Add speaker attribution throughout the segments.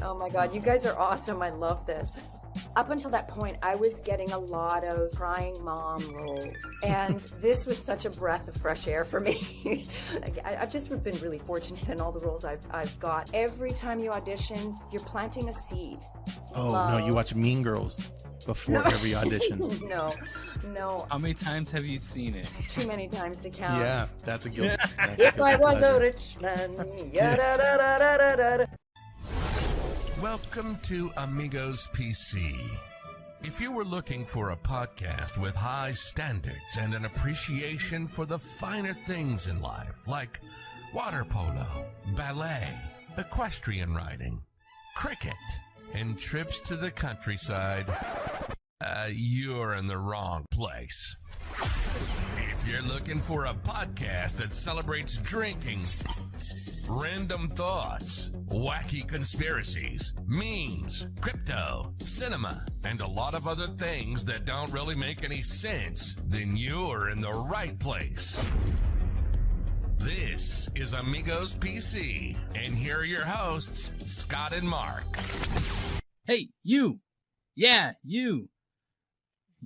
Speaker 1: Oh my God, you guys are awesome. I love this. Up until that point, I was getting a lot of crying mom roles, and this was such a breath of fresh air for me. I've just been really fortunate in all the roles I've got. Every time you audition, you're planting a seed.
Speaker 2: Oh, no, you watch Mean Girls before every audition.
Speaker 1: No.
Speaker 3: How many times have you seen it?
Speaker 1: Too many times to count.
Speaker 2: Yeah, that's a guilty.
Speaker 1: If I was a rich man, ya-da-da-da-da-da-da.
Speaker 4: Welcome to Amigos PC. If you were looking for a podcast with high standards and an appreciation for the finer things in life, like water polo, ballet, equestrian riding, cricket, and trips to the countryside, you're in the wrong place. If you're looking for a podcast that celebrates drinking, random thoughts, wacky conspiracies, memes, crypto, cinema, and a lot of other things that don't really make any sense, then you're in the right place. This is Amigos PC, and here are your hosts, Scott and Mark.
Speaker 3: Hey, you! Yeah, you!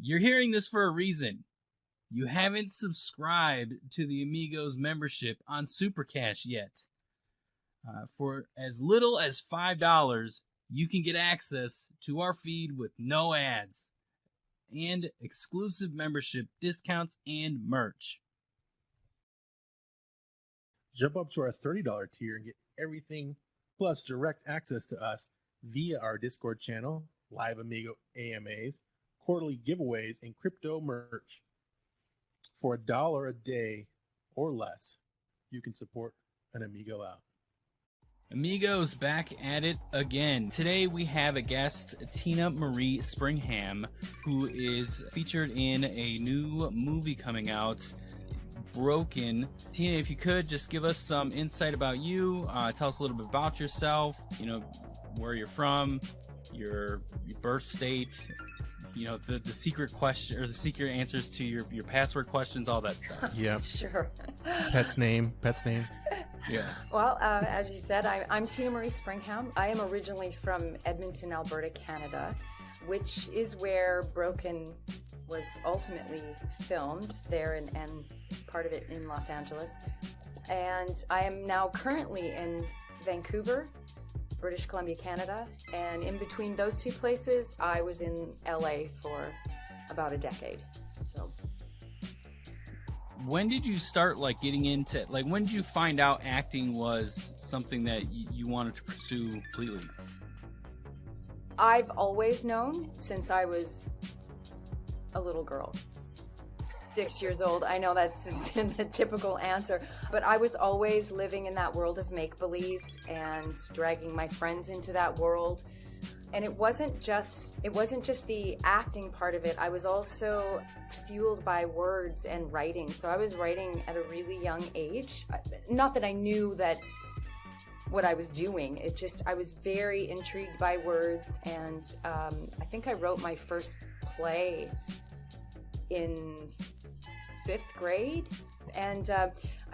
Speaker 3: You're hearing this for a reason. You haven't subscribed to the Amigos membership on Supercash yet. For as little as $5, you can get access to our feed with no ads and exclusive membership discounts and merch.
Speaker 2: Jump up to our $30 tier and get everything plus direct access to us via our Discord channel, live Amigo AMAs, quarterly giveaways, and crypto merch. For $1 a day or less, you can support an Amigo out.
Speaker 3: Amigos, back at it again. Today we have a guest, Tina Marie Springham, who is featured in a new movie coming out, Broken. Tina, if you could just give us some insight about you, tell us a little bit about yourself, where you're from, your birth state, the secret question or the secret answers to your password questions, all that stuff.
Speaker 2: Yep.
Speaker 1: Sure.
Speaker 2: Pet's name.
Speaker 3: Yeah.
Speaker 1: Well, as you said, I'm Tina Marie Springham. I am originally from Edmonton, Alberta, Canada, which is where Broken was ultimately filmed there, and part of it in Los Angeles. And I am now currently in Vancouver, British Columbia, Canada, and in between those two places, I was in LA for about a decade. So,
Speaker 3: when did you start getting into when did you find out acting was something that you wanted to pursue completely?
Speaker 1: I've always known since I was a little girl. 6 years old. I know that's the typical answer, but I was always living in that world of make-believe and dragging my friends into that world. And it wasn't just the acting part of it. I was also fueled by words and writing. So I was writing at a really young age. Not that I knew that what I was doing. I was very intrigued by words, and I think I wrote my first play in 5th grade. And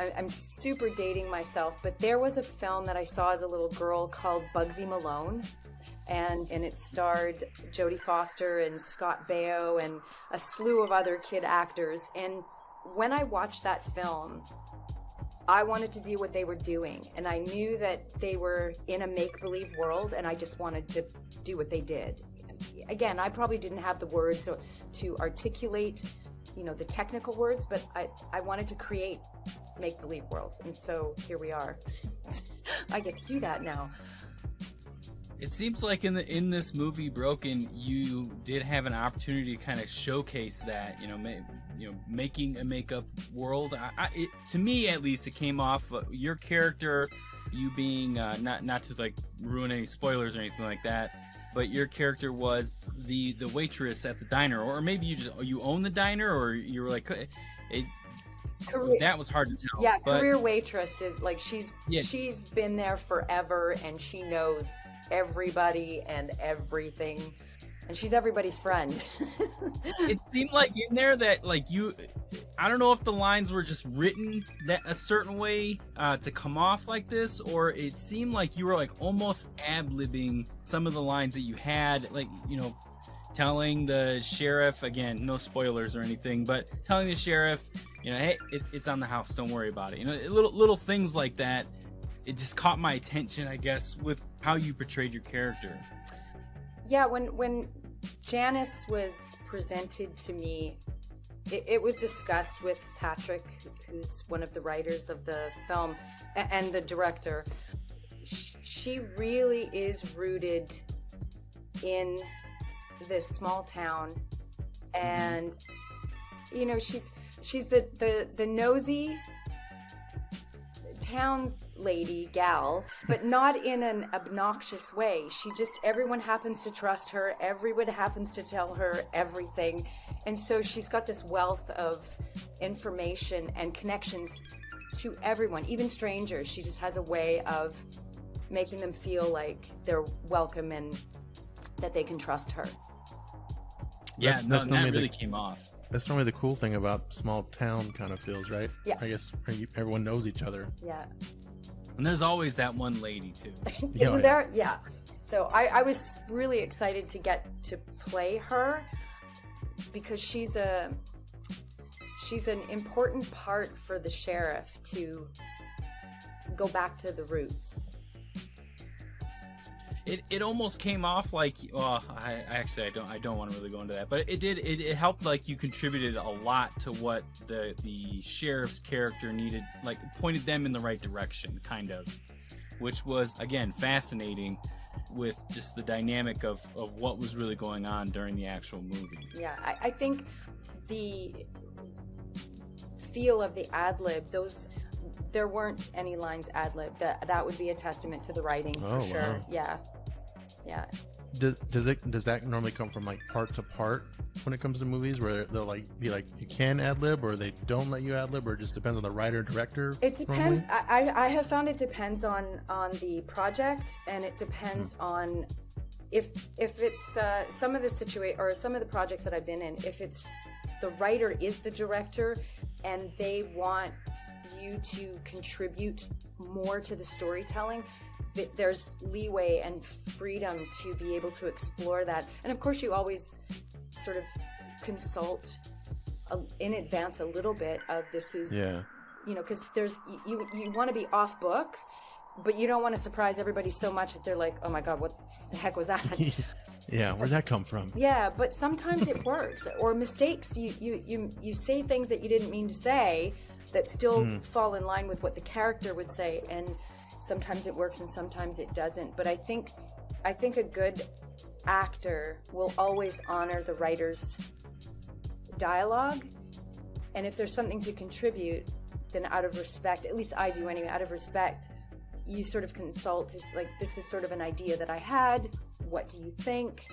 Speaker 1: I'm super dating myself, but there was a film that I saw as a little girl called Bugsy Malone, and it starred Jodie Foster and Scott Baio and a slew of other kid actors. And when I watched that film, I wanted to do what they were doing, and I knew that they were in a make-believe world, and I just wanted to do what they did. Again, I probably didn't have the words to articulate the technical words, but I wanted to create make-believe worlds, and so here we are. I get to do that now.
Speaker 3: It seems like in this movie Broken, you did have an opportunity to kind of showcase that, making a make-up world. To me, at least, it came off your character, you being not to ruin any spoilers or anything like that, but your character was the waitress at the diner, or maybe you own the diner, or you were that was hard to tell.
Speaker 1: Yeah,
Speaker 3: but
Speaker 1: career waitress is she's been there forever, and she knows everybody and everything. and she's everybody's friend.
Speaker 3: It seemed like in there that like I don't know if the lines were just written that a certain way to come off like this, or it seemed like you were like almost ad-libbing some of the lines that you had, like, you know, telling the sheriff, again, no spoilers or anything, but telling the sheriff, you know, hey, it's on the house, don't worry about it. You know, little things like that. It just caught my attention, I guess, with how you portrayed your character.
Speaker 1: Yeah, when Janice was presented to me, it was discussed with Patrick, who's one of the writers of the film, and the director. She really is rooted in this small town, and you know, she's the nosy town lady gal, but not in an obnoxious way. Everyone happens to trust her, everyone happens to tell her everything, and so she's got this wealth of information and connections to everyone, even strangers. She just has a way of making them feel like they're welcome and that they can trust her.
Speaker 3: Yeah, that really came off.
Speaker 2: That's normally the cool thing about small town kind of feels, right?
Speaker 1: Yeah.
Speaker 2: I guess everyone knows each other.
Speaker 1: Yeah.
Speaker 3: And there's always that one lady too.
Speaker 1: Isn't there? Yeah. So I was really excited to get to play her because she's an important part for the sheriff to go back to the roots.
Speaker 3: It almost came off like, well, I don't want to really go into that, but it helped, like you contributed a lot to what the sheriff's character needed, like pointed them in the right direction, kind of, which was, again, fascinating with just the dynamic of what was really going on during the actual movie.
Speaker 1: Yeah, I think the feel of the ad-lib, there weren't any lines ad-lib. That would be a testament to the writing, for sure. Wow. Yeah.
Speaker 2: Does that normally come from like part to part when it comes to movies, where they'll like be like you can ad-lib or they don't let you ad-lib, or it just depends on the writer director?
Speaker 1: It depends. I have found it depends on the project, and it depends on if it's some of the projects that I've been in, if it's the writer is the director and they want you to contribute more to the storytelling, there's leeway and freedom to be able to explore that. And of course you always sort of consult in advance a little bit of this is, you know, because there's you want to be off book, but you don't want to surprise everybody so much that they're like, oh my god, what the heck was that?
Speaker 2: Yeah, where'd that come from?
Speaker 1: Yeah, but sometimes it works. Or mistakes, you say things that you didn't mean to say that still fall in line with what the character would say, and sometimes it works and sometimes it doesn't. But I think a good actor will always honor the writer's dialogue, and if there's something to contribute, then out of respect, at least I do anyway, out of respect, you sort of consult, like, this is sort of an idea that I had, what do you think?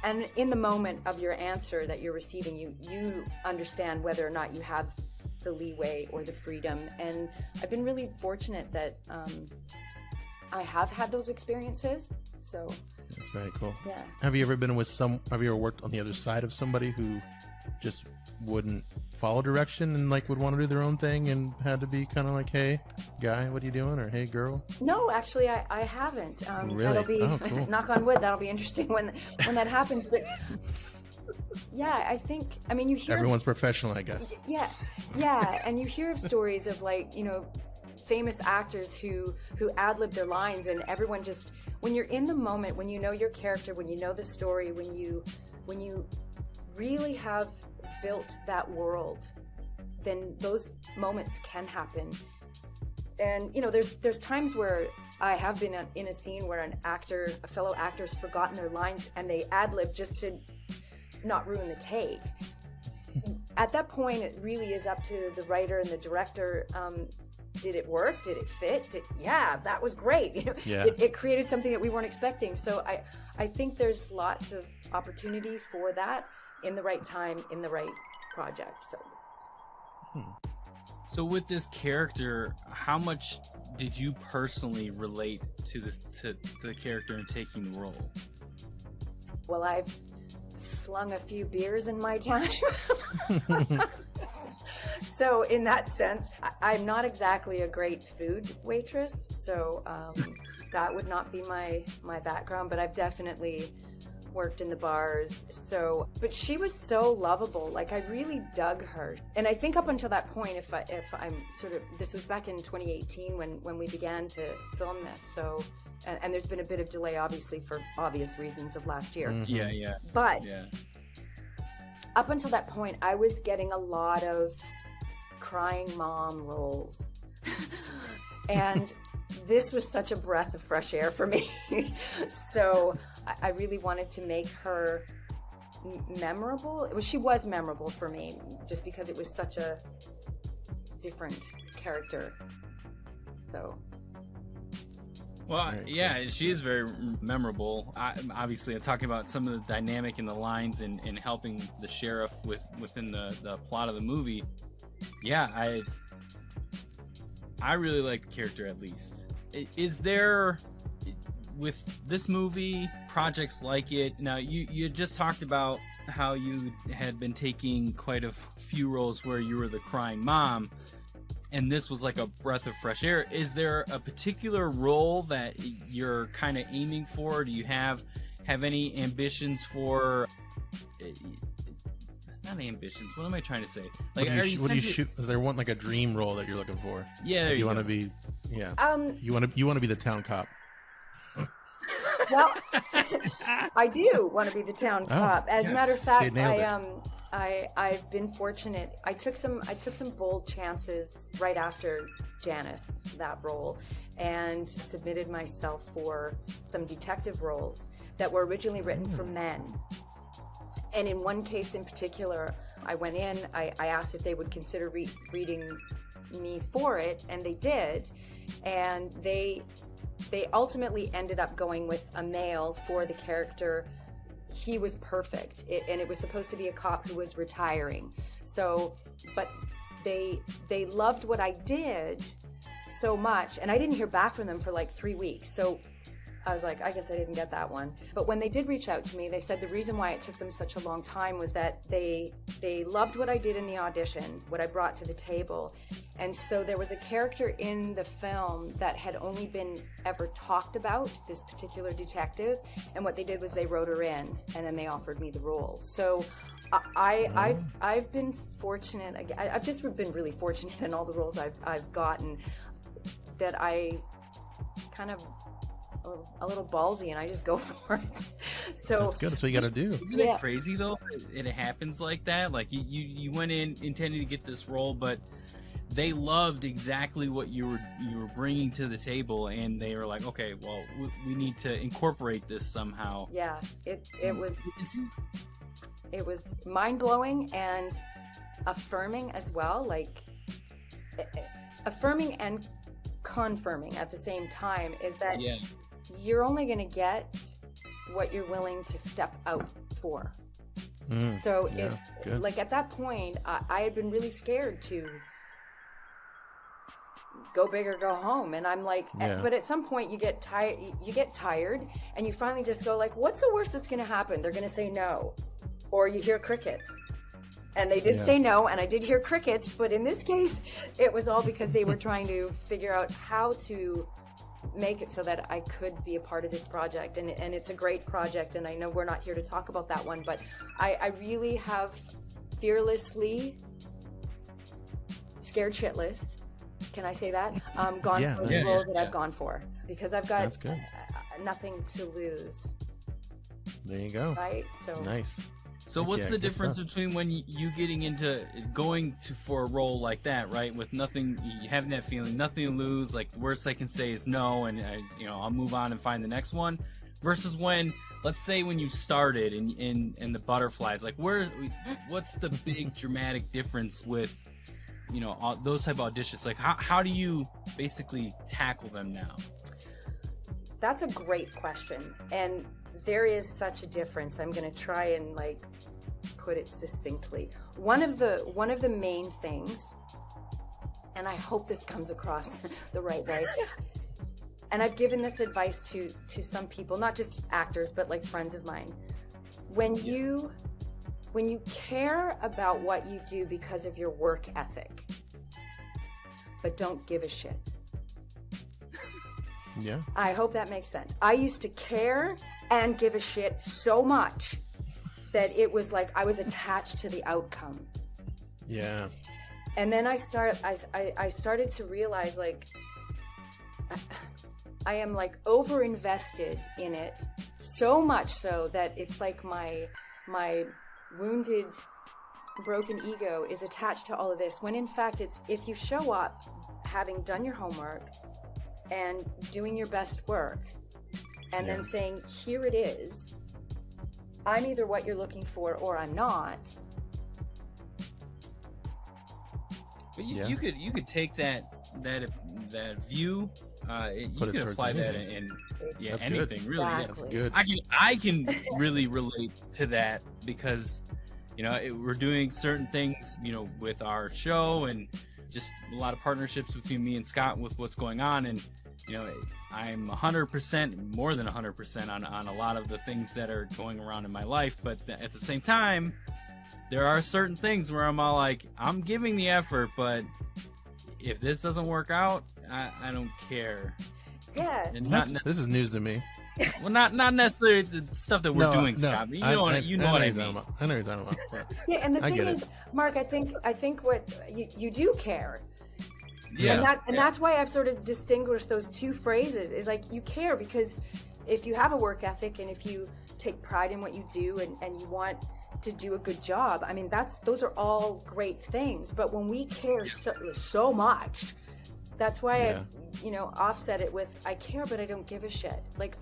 Speaker 1: And in the moment of your answer that you're receiving, you understand whether or not you have the leeway or the freedom. And I've been really fortunate that I have had those experiences. So
Speaker 2: that's very cool.
Speaker 1: Yeah.
Speaker 2: Have you ever worked on the other side of somebody who just wouldn't follow direction and like would want to do their own thing and had to be kind of like, hey guy, what are you doing? Or hey girl?
Speaker 1: No, actually I haven't.
Speaker 2: Really?
Speaker 1: That'll be
Speaker 2: cool.
Speaker 1: knock on wood, that'll be interesting when that happens. But yeah, I mean you hear
Speaker 2: everyone's professional, I guess.
Speaker 1: Yeah, and you hear of stories of, like, you know, famous actors who ad-lib their lines, and everyone just, when you're in the moment, when you know your character, when you know the story, when you really have built that world, then those moments can happen. And you know, there's times where I have been in a scene where a fellow actor's forgotten their lines and they ad-lib just to not ruin the take. At that point, it really is up to the writer and the director. Did it work? Did it fit? Yeah, that was great.
Speaker 2: Yeah.
Speaker 1: It created something that we weren't expecting. So I think there's lots of opportunity for that in the right time, in the right project.
Speaker 3: So with this character, how much did you personally relate to the character and taking the role?
Speaker 1: Well, I've slung a few beers in my time. So in that sense, I'm not exactly a great food waitress, so that would not be my background, but I've definitely worked in the bars. So, but she was so lovable. Like, I really dug her. And I think up until that point, if I'm sort of, this was back in 2018 when we began to film this. So, and there's been a bit of delay, obviously, for obvious reasons of last year.
Speaker 2: Mhm.
Speaker 3: Yeah.
Speaker 1: But up until that point, I was getting a lot of crying mom roles. And this was such a breath of fresh air for me. So I really wanted to make her memorable. She was memorable for me just because it was such a different character. So.
Speaker 3: Well, yeah, she is very memorable. Obviously, I'm talking about some of the dynamic in the lines and helping the sheriff within the plot of the movie. Yeah, I really like the character, at least. Is there, with this movie, projects like it? Now, you just talked about how you had been taking quite a few roles where you were the crying mom, and this was like a breath of fresh air. Is there a particular role that you're kind of aiming for? Do you have any ambitions for... Not ambitions. What am I trying to say? Like,
Speaker 2: what do you shoot? Is there one, like, a dream role that you're looking for?
Speaker 3: Yeah, there you
Speaker 2: want
Speaker 3: go.
Speaker 2: to be. Yeah. You want to be the town cop.
Speaker 1: Well, I do want to be the town cop. As a matter of fact, I've been fortunate. I took some bold chances right after Janice, that role, and submitted myself for some detective roles that were originally written for men. And in one case in particular, I went in, I asked if they would consider reading me for it, and they did. And they ultimately ended up going with a male for the character. He was perfect, and it was supposed to be a cop who was retiring. So, but they loved what I did so much, and I didn't hear back from them for like 3 weeks. So I was like, I guess I didn't get that one. But when they did reach out to me, they said the reason why it took them such a long time was that they loved what I did in the audition, what I brought to the table. And so there was a character in the film that had only been ever talked about, this particular detective. And what they did was they wrote her in, and then they offered me the role. So I've been fortunate. I've just been really fortunate in all the roles I've gotten, that I kind of a little ballsy, and I just go for it. So
Speaker 2: that's good. That's what you got to do.
Speaker 3: Isn't it crazy though? It happens like that. Like you went in intending to get this role, but they loved exactly what you were bringing to the table, and they were like, okay, well, we need to incorporate this somehow.
Speaker 1: Yeah, it was mind-blowing and affirming as well. Like affirming and confirming at the same time is that you're only going to get what you're willing to step out for. So if like at that point I had been really scared to go big or go home, and I'm like, but at some point you get tired and you finally just go like, what's the worst that's going to happen? They're going to say no, or you hear crickets. And they did say no, and I did hear crickets, but in this case, it was all because they were trying to figure out how to make it so that I could be a part of this project. And it's a great project, and I know we're not here to talk about that one, but I really have fearlessly, scared shitless, can I say that? Gone for the roles that I've gone for, because I've got nothing to lose.
Speaker 2: There you go.
Speaker 1: Right? So
Speaker 2: nice.
Speaker 3: So what's the difference between when you getting into going for a role like that, right? With nothing, you having that feeling, nothing to lose, like the worst I can say is no, and I'll move on and find the next one, versus when, let's say when you started in the butterflies, like what's the big dramatic difference with, those type of auditions? Like how do you basically tackle them now?
Speaker 1: That's a great question, and there is such a difference. I'm going to try and put it succinctly. One of the main things, and I hope this comes across the right way, and I've given this advice to some people, not just actors, but like friends of mine. when you care about what you do because of your work ethic, but don't give a shit.
Speaker 2: Yeah.
Speaker 1: I hope that makes sense. I used to care and give a shit so much that it was like I was attached to the outcome.
Speaker 2: Yeah.
Speaker 1: And then I started to realize, like, I am like over invested in it, so much so that it's like my wounded, broken ego is attached to all of this, when in fact it's, if you show up having done your homework and doing your best work and then saying, here it is, I'm either what you're looking for or I'm not.
Speaker 3: But you could take that view, you could apply that in
Speaker 2: That's
Speaker 3: anything
Speaker 2: good.
Speaker 3: really.
Speaker 1: Exactly.
Speaker 2: Good.
Speaker 3: I can really relate to that because, you know, we're doing certain things, you know, with our show and just a lot of partnerships between me and Scott with what's going on, and you know, I'm 100%, more than 100% on a lot of the things that are going around in my life, but at the same time, there are certain things where I'm all like, I'm giving the effort, but if this doesn't work out, I don't care.
Speaker 1: Yeah.
Speaker 3: And
Speaker 2: This is news to me.
Speaker 3: well, not necessarily the stuff that we're doing, Scott. But you know what I mean.
Speaker 2: I know what you're talking about.
Speaker 1: Yeah, and the
Speaker 2: I
Speaker 1: thing
Speaker 2: get
Speaker 1: is,
Speaker 2: it.
Speaker 1: Mark, I think what you do care.
Speaker 3: Yeah.
Speaker 1: And that's why I've sort of distinguished those two phrases, is like, you care because if you have a work ethic and if you take pride in what you do and you want to do a good job, I mean, those are all great things. But when we care so much, that's why I, you know, offset it with, I care, but I don't give a shit. Like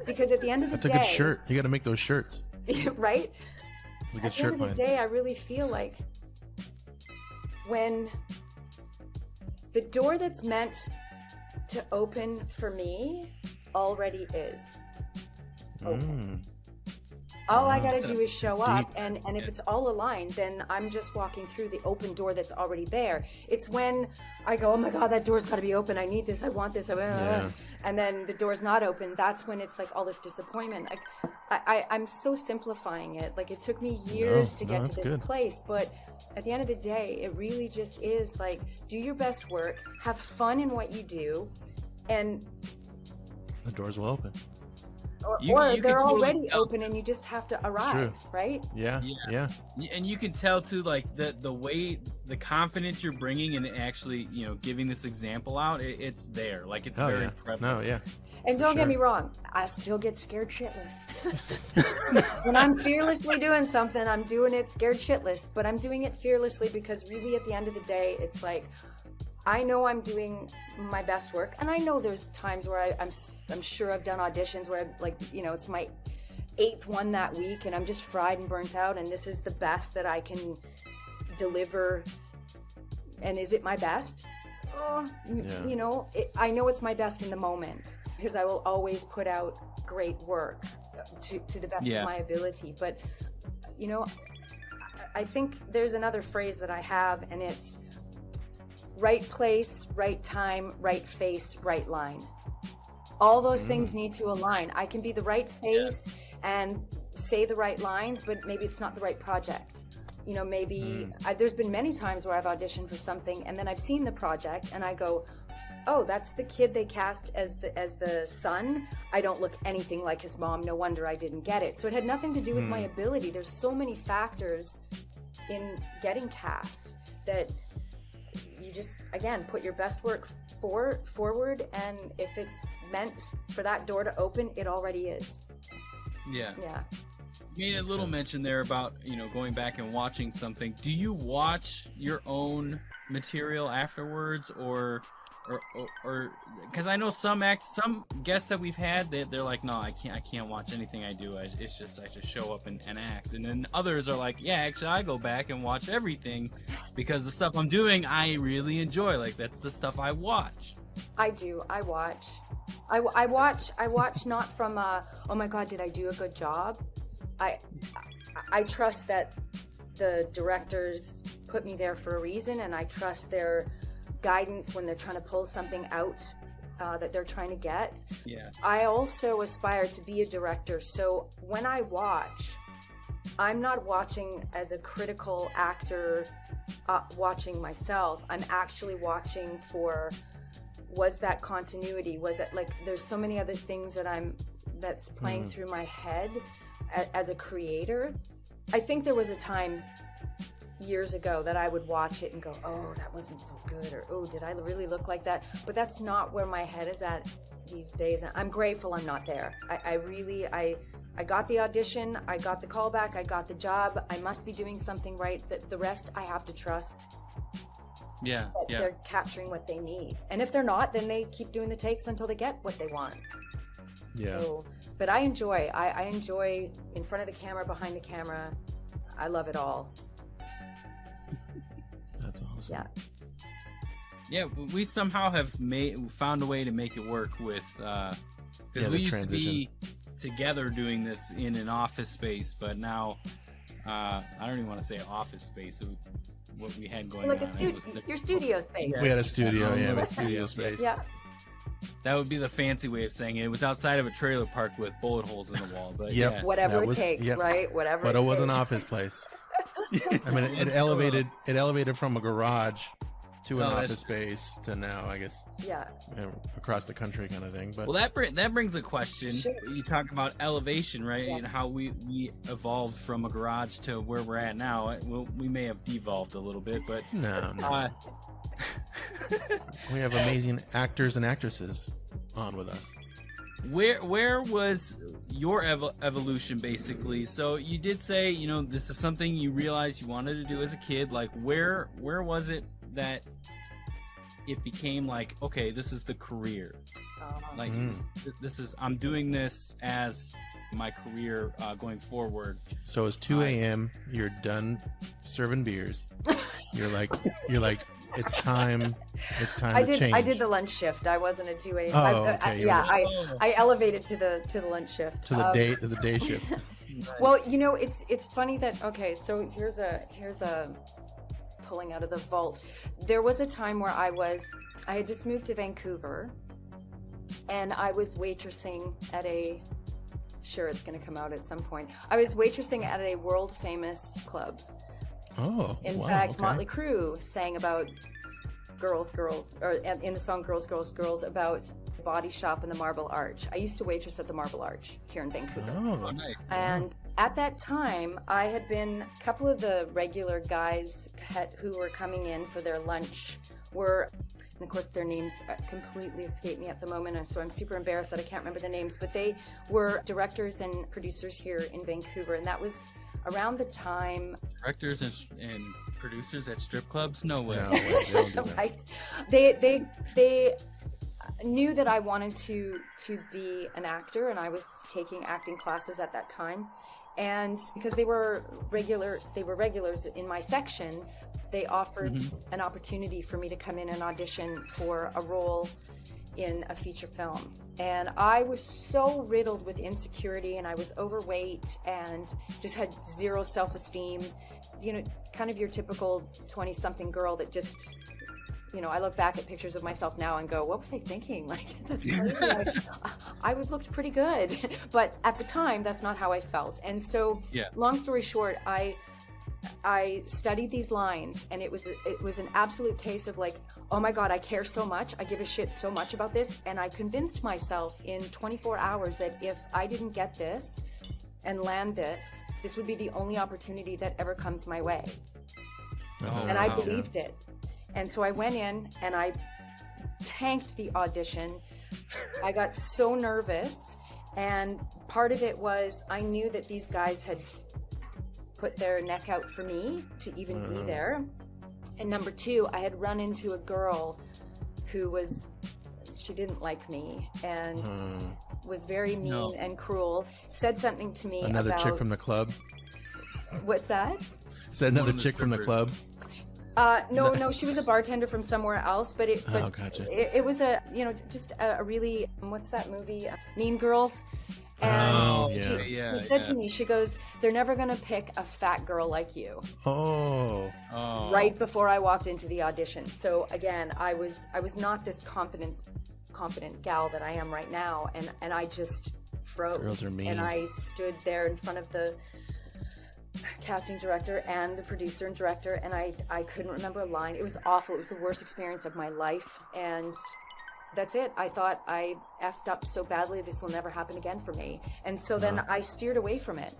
Speaker 1: because at the end of the day,
Speaker 2: that's a good shirt. You got to make those shirts.
Speaker 1: Right?
Speaker 2: It's a good
Speaker 1: At
Speaker 2: shirt.
Speaker 1: the end of the day, I really feel like when the door that's meant to open for me already is open. All I gotta do is show up, and if it's all aligned, then I'm just walking through the open door that's already there. It's when I go, oh my God, that door's gotta be open, I need this, I want this, and then the door's not open, that's when it's like all this disappointment. I'm so simplifying it. Like, it took me years to get to this place, but at the end of the day, it really just is like, do your best work, have fun in what you do, and
Speaker 2: the doors will open.
Speaker 1: or
Speaker 3: You
Speaker 1: they're
Speaker 3: can totally
Speaker 1: already
Speaker 3: tell.
Speaker 1: open and you just have to arrive, right?
Speaker 2: Yeah.
Speaker 3: And you can tell too, like the way, the confidence you're bringing and actually, you know, giving this example out, it's there. Like, it's very prevalent.
Speaker 1: And don't get me wrong, I still get scared shitless. When I'm fearlessly doing something, I'm doing it scared shitless, but I'm doing it fearlessly because really at the end of the day, it's like, I know I'm doing my best work, and I know there's times where I'm sure I've done auditions where it's my 8th one that week, and I'm just fried and burnt out, and this is the best that I can deliver. And is it my best? You know, I know it's my best in the moment because I will always put out great work to the best of my ability. But you know, I think there's another phrase that I have, and it's right place, right time, right face, right line. All those things need to align. I can be the right face and say the right lines, but maybe it's not the right project. You know, maybe there's been many times where I've auditioned for something and then I've seen the project and I go, oh, that's the kid they cast as the son. I don't look anything like his mom. No wonder I didn't get it. So it had nothing to do with my ability. There's so many factors in getting cast that you just, again, put your best work forward, and if it's meant for that door to open, it already is.
Speaker 3: Yeah. You made a little
Speaker 2: sense.
Speaker 3: mention there about, you know, going back and watching something. Do you watch your own material afterwards, or because I know some guests that we've had, they're like, no, I can't watch anything I do. I just show up and act. And then others are like, yeah, actually I go back and watch everything because the stuff I'm doing I really enjoy. Like, that's the stuff I watch.
Speaker 1: I do. I watch. I watch not from oh my God, did I do a good job? I trust that the directors put me there for a reason, and I trust their guidance when they're trying to pull something out that they're trying to get.
Speaker 3: Yeah.
Speaker 1: I also aspire to be a director, so when I watch, I'm not watching as a critical actor, watching myself. I'm actually watching for, was that continuity? Was it like, there's so many other things that's playing through my head as a creator. I think there was a time years ago that I would watch it and go, oh, that wasn't so good, or oh, did I really look like that? But that's not where my head is at these days. And I'm grateful I'm not there. I got the audition, I got the callback, I got the job. I must be doing something right. The rest I have to trust.
Speaker 3: Yeah, yeah.
Speaker 1: They're capturing what they need. And if they're not, then they keep doing the takes until they get what they want.
Speaker 2: Yeah.
Speaker 1: So, but I enjoy in front of the camera, behind the camera. I love it all.
Speaker 2: That's awesome.
Speaker 1: Yeah.
Speaker 3: Yeah, we somehow have found a way to make it work with, because we used to be together doing this in an office space, but now I don't even want to say office space. What we had going
Speaker 1: like
Speaker 3: on,
Speaker 1: your studio space.
Speaker 2: We had a studio, we had studio space.
Speaker 1: Yeah.
Speaker 3: That would be the fancy way of saying it. It was outside of a trailer park with bullet holes in the wall. But
Speaker 2: Yep.
Speaker 3: yeah.
Speaker 1: Whatever it takes, right? Whatever.
Speaker 2: But
Speaker 1: it
Speaker 2: it was
Speaker 1: takes.
Speaker 2: an office place. I mean, it elevated from a garage to an office space to now, I guess, across the country kind of thing. But
Speaker 3: well, that brings a question.
Speaker 1: Sure.
Speaker 3: You talk about elevation, right?
Speaker 1: Yeah.
Speaker 3: And how we evolved from a garage to where we're at now. We may have devolved a little bit, but
Speaker 2: no. We have amazing actors and actresses on with us.
Speaker 3: Where was your evolution, basically? So you did say, this is something you realized you wanted to do as a kid. Like, where was it that it became like, okay, this is the career? Like, this is, I'm doing this as my career going forward.
Speaker 2: So it's 2 a.m. You're done serving beers. You're like, it's time to change.
Speaker 1: I did the lunch shift. I wasn't a 2 a.m.
Speaker 2: Oh, okay.
Speaker 1: I elevated to the lunch shift.
Speaker 2: To the day shift.
Speaker 1: Well, it's funny that, so here's a pulling out of the vault. There was a time where I had just moved to Vancouver, and I was waitressing at sure, it's going to come out at some point. I was waitressing at a world famous club.
Speaker 2: Oh,
Speaker 1: in fact, Motley Crue sang about girls, or in the song Girls, Girls, Girls, about the Body Shop and the Marble Arch. I used to waitress at the Marble Arch here in Vancouver.
Speaker 2: Oh,
Speaker 3: nice.
Speaker 1: And at that time, I had been, a couple of the regular guys who were coming in for their lunch were, and of course their names completely escape me at the moment, and so I'm super embarrassed that I can't remember their names, but they were directors and producers here in Vancouver, and that was around the time.
Speaker 3: Directors and producers at strip clubs? No way.
Speaker 2: No way. They don't do that.
Speaker 1: Right. They knew that I wanted to be an actor, and I was taking acting classes at that time. And because they were regulars in my section, they offered an opportunity for me to come in and audition for a role in a feature film. And I was so riddled with insecurity, and I was overweight and just had zero self-esteem. Kind of your typical 20-something girl that just, I look back at pictures of myself now and go, what was I thinking? Like, that's crazy. I would looked pretty good. But at the time, that's not how I felt. And so, long story short, I studied these lines, and it was an absolute case of like, oh my God, I care so much. I give a shit so much about this. And I convinced myself in 24 hours that if I didn't get this and land this would be the only opportunity that ever comes my way. And I believed it. And so I went in and I tanked the audition. I got so nervous. And part of it was I knew that these guys had put their neck out for me to even be there. And number two, I had run into a girl who she didn't like me and was very mean and cruel, said something to me
Speaker 2: Another
Speaker 1: about...
Speaker 2: chick from the club?
Speaker 1: What's that?
Speaker 2: Said another chick from the club?
Speaker 1: No, she was a bartender from somewhere else, but
Speaker 2: gotcha.
Speaker 1: it was just a really, what's that movie? Mean Girls. And she said to me, she goes, they're never going to pick a fat girl like you.
Speaker 2: Oh.
Speaker 1: Right before I walked into the audition. So again, I was not this confident gal that I am right now. And I just froze.
Speaker 2: Girls are mean.
Speaker 1: And I stood there in front of casting director and the producer and director, and I couldn't remember a line. It was awful. It was the worst experience of my life, and that's it. I thought I effed up so badly, this will never happen again for me. And so then I steered away from it.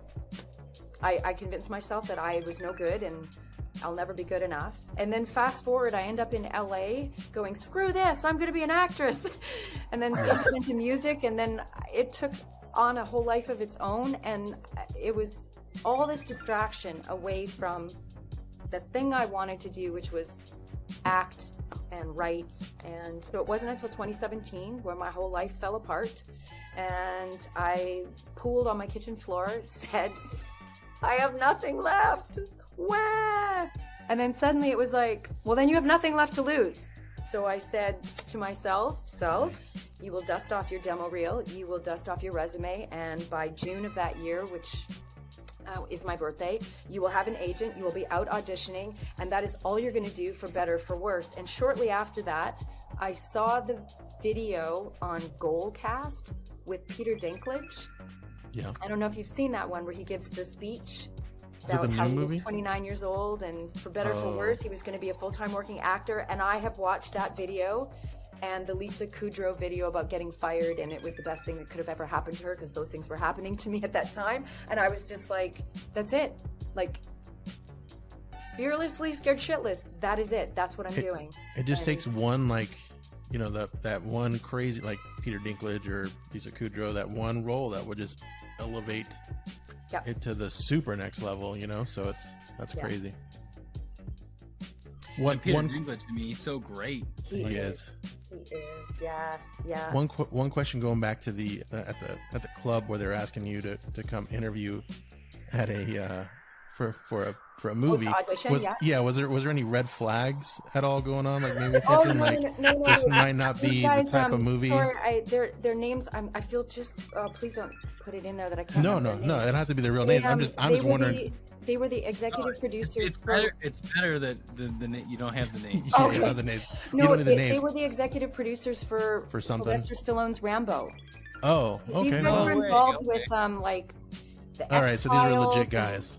Speaker 1: I convinced myself that I was no good and I'll never be good enough. And then fast forward, I end up in LA going, screw this, I'm going to be an actress. And then stepped into music, and then it took on a whole life of its own. And it was all this distraction away from the thing I wanted to do, which was act and write. And so it wasn't until 2017 where my whole life fell apart, and I pooled on my kitchen floor, said, I have nothing left. Wah! And then suddenly it was like, well, then you have nothing left to lose. So I said to myself, you will dust off your demo reel, you will dust off your resume, and by June of that year, which is my birthday, you will have an agent, you will be out auditioning, and that is all you're going to do, for better, for worse. And shortly after that, I saw the video on Goalcast with Peter Dinklage.
Speaker 2: Yeah.
Speaker 1: I don't know if you've seen that one where he gives the speech
Speaker 2: Is it the
Speaker 1: about how
Speaker 2: new
Speaker 1: he
Speaker 2: movie?
Speaker 1: was 29 years old, and for better, for worse, he was going to be a full-time working actor. And I have watched that video and the Lisa Kudrow video about getting fired, and it was the best thing that could have ever happened to her, because those things were happening to me at that time. And I was just like, that's it. Like, fearlessly scared shitless. That is it. That's what I'm doing.
Speaker 2: It just takes one, like, you know, that one crazy, like Peter Dinklage or Lisa Kudrow, that one role that would just elevate it to the super next level, you know? So that's crazy.
Speaker 3: Peter Dinklage to me, he's so great.
Speaker 2: He is.
Speaker 1: He is. Yeah. Yeah.
Speaker 2: One question going back to the at the club where they're asking you to come interview at a for a movie.
Speaker 1: Audition,
Speaker 2: Was there any red flags at all going on? Like maybe thinking
Speaker 1: no.
Speaker 2: This might not be the type of movie.
Speaker 1: Sorry, their names. I feel just. Please don't put it in there that I can't.
Speaker 2: No. It has to be the real names. I'm just wondering.
Speaker 1: They were the executive producers.
Speaker 3: It's better that you don't have the names.
Speaker 2: You don't have the names.
Speaker 1: No, they were the executive producers for
Speaker 2: something.
Speaker 1: Sylvester Stallone's Rambo.
Speaker 2: Oh, okay.
Speaker 1: These guys were involved with like the
Speaker 2: all right, so these are legit
Speaker 1: and-
Speaker 2: guys.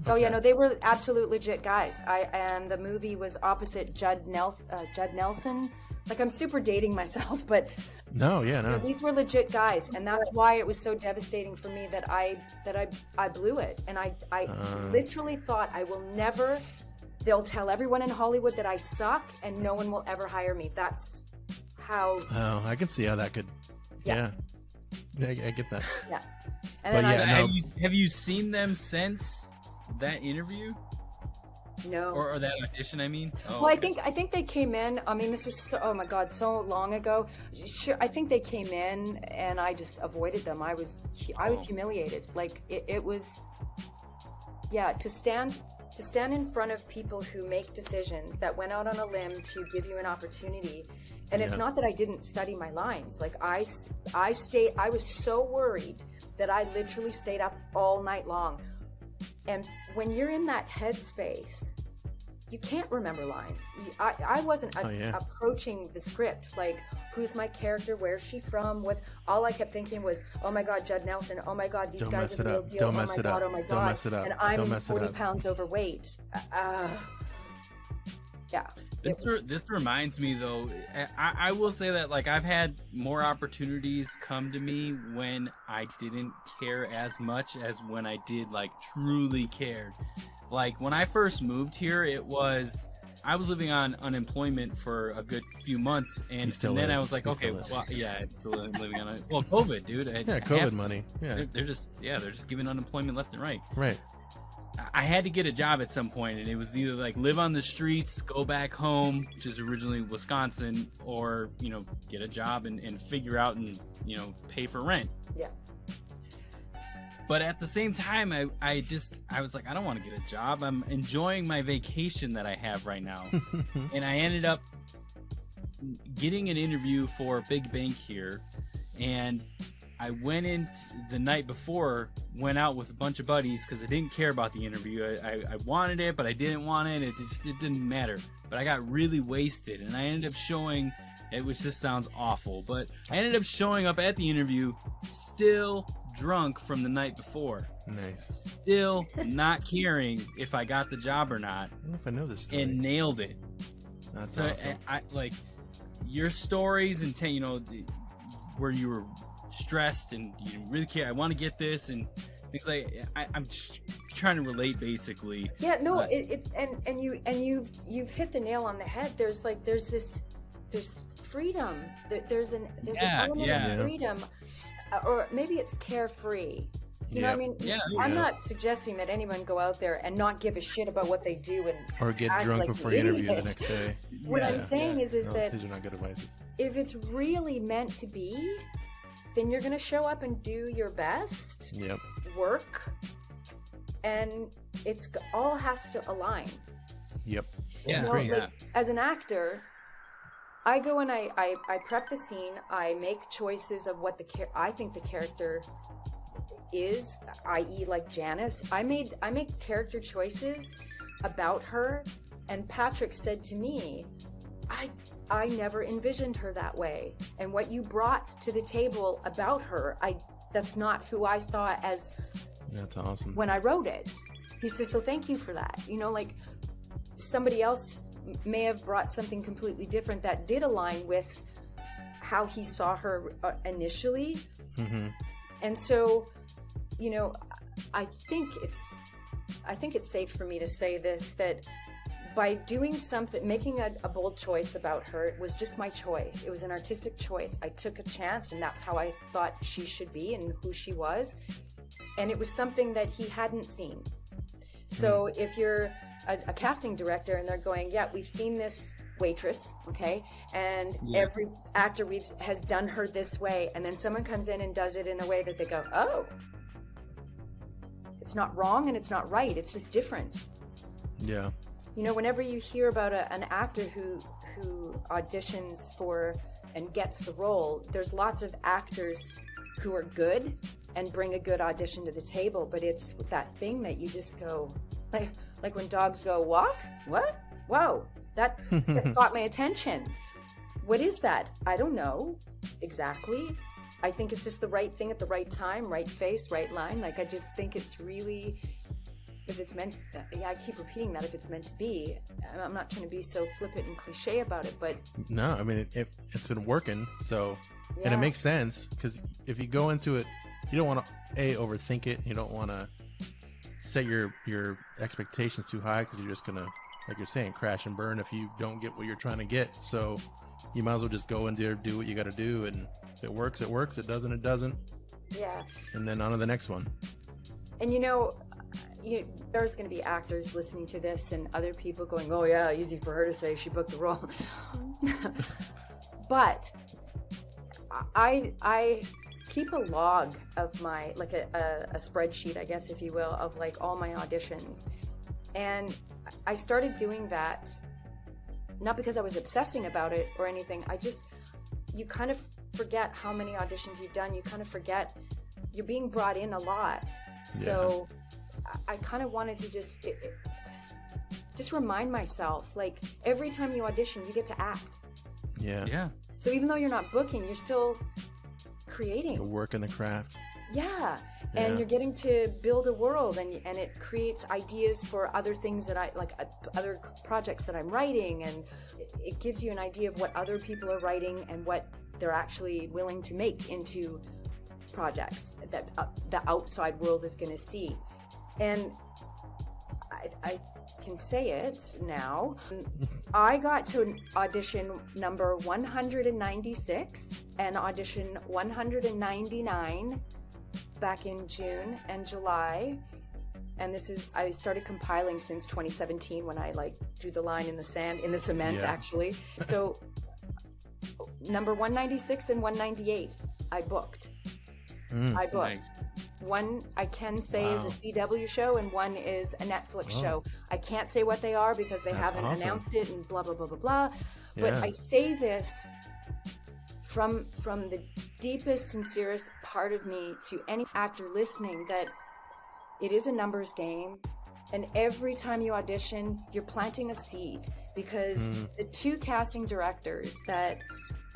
Speaker 1: Oh yeah, no, they were absolute legit guys. And the movie was opposite Judd Nelson. Like, I'm super dating myself, but
Speaker 2: no.
Speaker 1: These were legit guys, and that's why it was so devastating for me that I blew it, and I literally thought I will never. They'll tell everyone in Hollywood that I suck, and no one will ever hire me. That's how.
Speaker 2: Oh, I can see how that could. Yeah, I get that.
Speaker 1: Yeah, and then
Speaker 3: have you seen them since that interview?
Speaker 1: No.
Speaker 3: Or that audition, I mean? Oh,
Speaker 1: well,
Speaker 3: okay.
Speaker 1: I think they came in. I mean, this was so long ago. Sure, I think they came in, and I just avoided them. I was humiliated. Like it was, to stand in front of people who make decisions that went out on a limb to give you an opportunity. And it's not that I didn't study my lines. Like I was so worried that I literally stayed up all night long. And when you're in that headspace, you can't remember lines. I wasn't approaching the script like, who's my character? Where's she from? All I kept thinking was, oh my God, Judd Nelson. Oh my God, these guys are the real deal. Oh my God, oh my God.
Speaker 2: Don't mess it up.
Speaker 1: And I'm 40 pounds overweight. Yeah.
Speaker 3: This reminds me, though, I will say that, like, I've had more opportunities come to me when I didn't care as much as when I did, like, truly cared. Like, when I first moved here, I was living on unemployment for a good few months, and then I was like, okay, well, yeah, I'm still living on COVID, dude.
Speaker 2: COVID money. Yeah,
Speaker 3: they're just giving unemployment left and right.
Speaker 2: Right.
Speaker 3: I had to get a job at some point, and it was either like live on the streets, go back home, which is originally Wisconsin, or, you know, get a job and figure out and, you know, pay for rent.
Speaker 1: Yeah.
Speaker 3: But at the same time, I was like, I don't want to get a job. I'm enjoying my vacation that I have right now. And I ended up getting an interview for a big bank here, and I went in the night before, went out with a bunch of buddies because I didn't care about the interview. I wanted it, but I didn't want it. It didn't matter. But I got really wasted, and I ended up showing It was just sounds awful. But I ended up showing up at the interview still drunk from the night before.
Speaker 2: Nice.
Speaker 3: Still not caring if I got the job or not.
Speaker 2: I don't know if I know this story.
Speaker 3: And nailed it.
Speaker 2: That's
Speaker 3: So
Speaker 2: awesome.
Speaker 3: I like your stories and where you were stressed and you didn't really care. I want to get this and things like I'm just trying to relate basically.
Speaker 1: Yeah, no, you've hit the nail on the head. There's freedom. There's an element of freedom, or maybe it's carefree. You know what I mean?
Speaker 3: Yeah.
Speaker 1: I'm not suggesting that anyone go out there and not give a shit about what they do and
Speaker 2: or get
Speaker 1: act
Speaker 2: drunk
Speaker 1: like
Speaker 2: before you interview the
Speaker 1: idiots.
Speaker 2: next day.
Speaker 1: What I'm saying is
Speaker 2: No,
Speaker 1: that
Speaker 2: these are not good advices.
Speaker 1: if it's really meant to be, then you're going to show up and do your best
Speaker 2: Yep.
Speaker 1: work, and it's all has to align.
Speaker 2: Yep.
Speaker 3: Yeah.
Speaker 1: You know,
Speaker 2: Great.
Speaker 1: like, as an actor, I go and I prep the scene. I make choices of what I think the character is, i.e. like Janice. I make character choices about her, and Patrick said to me, I never envisioned her that way, and what you brought to the table about her, that's not who I saw as
Speaker 2: That's awesome.
Speaker 1: when I wrote it. He says, so thank you for that. You know, like somebody else may have brought something completely different that did align with how he saw her initially.
Speaker 2: Mm-hmm.
Speaker 1: And so, you know, I think it's safe for me to say this, that by doing something, making a bold choice about her, it was just my choice. It was an artistic choice. I took a chance, and that's how I thought she should be and who she was. And it was something that he hadn't seen. So if you're a casting director and they're going, yeah, we've seen this waitress, okay, and every actor has done her this way, and then someone comes in and does it in a way that they go, oh, it's not wrong and it's not right, it's just different.
Speaker 2: Yeah.
Speaker 1: You know, whenever you hear about an actor who auditions for and gets the role, there's lots of actors who are good and bring a good audition to the table, but it's that thing that you just go, like when dogs go, walk? What? Whoa, that caught my attention. What is that? I don't know exactly. I think it's just the right thing at the right time, right face, right line. Like, I just think it's really, if it's meant, I keep repeating that, if it's meant to be. I'm not trying to be so flippant and cliche about it, but
Speaker 2: No, I mean, it's been working, so, and it makes sense, because if you go into it, you don't want to, overthink it. You don't want to set your expectations too high, because you're just going to, like you're saying, crash and burn if you don't get what you're trying to get. So you might as well just go in there, do what you got to do, and if it works, it works. It doesn't, it doesn't.
Speaker 1: Yeah.
Speaker 2: And then on to the next one.
Speaker 1: And you know, there's going to be actors listening to this and other people going, oh yeah, easy for her to say she booked the role. But I keep a log of my, like a spreadsheet, I guess, if you will, of like all my auditions. And I started doing that, not because I was obsessing about it or anything. You kind of forget how many auditions you've done. You kind of forget you're being brought in a lot. So I kind of wanted to just remind myself, like, every time you audition, you get to act.
Speaker 2: Yeah.
Speaker 1: So even though you're not booking, you're still creating.
Speaker 2: You're working the craft.
Speaker 1: Yeah. And you're getting to build a world, and it creates ideas for other things that other projects that I'm writing, and it gives you an idea of what other people are writing and what they're actually willing to make into projects that the outside world is going to see. And I can say it now. I got to audition number 196 and audition 199 back in June and July. And I started compiling since 2017 when I drew the line in the cement actually. So number 196 and 198, I booked. I booked.
Speaker 3: Nice.
Speaker 1: One I can say is a CW show, and one is a Netflix show. I can't say what they are because they haven't announced it, and blah blah blah blah blah. But I say this from the deepest, sincerest part of me to any actor listening, that it is a numbers game, and every time you audition, you're planting a seed, because the two casting directors that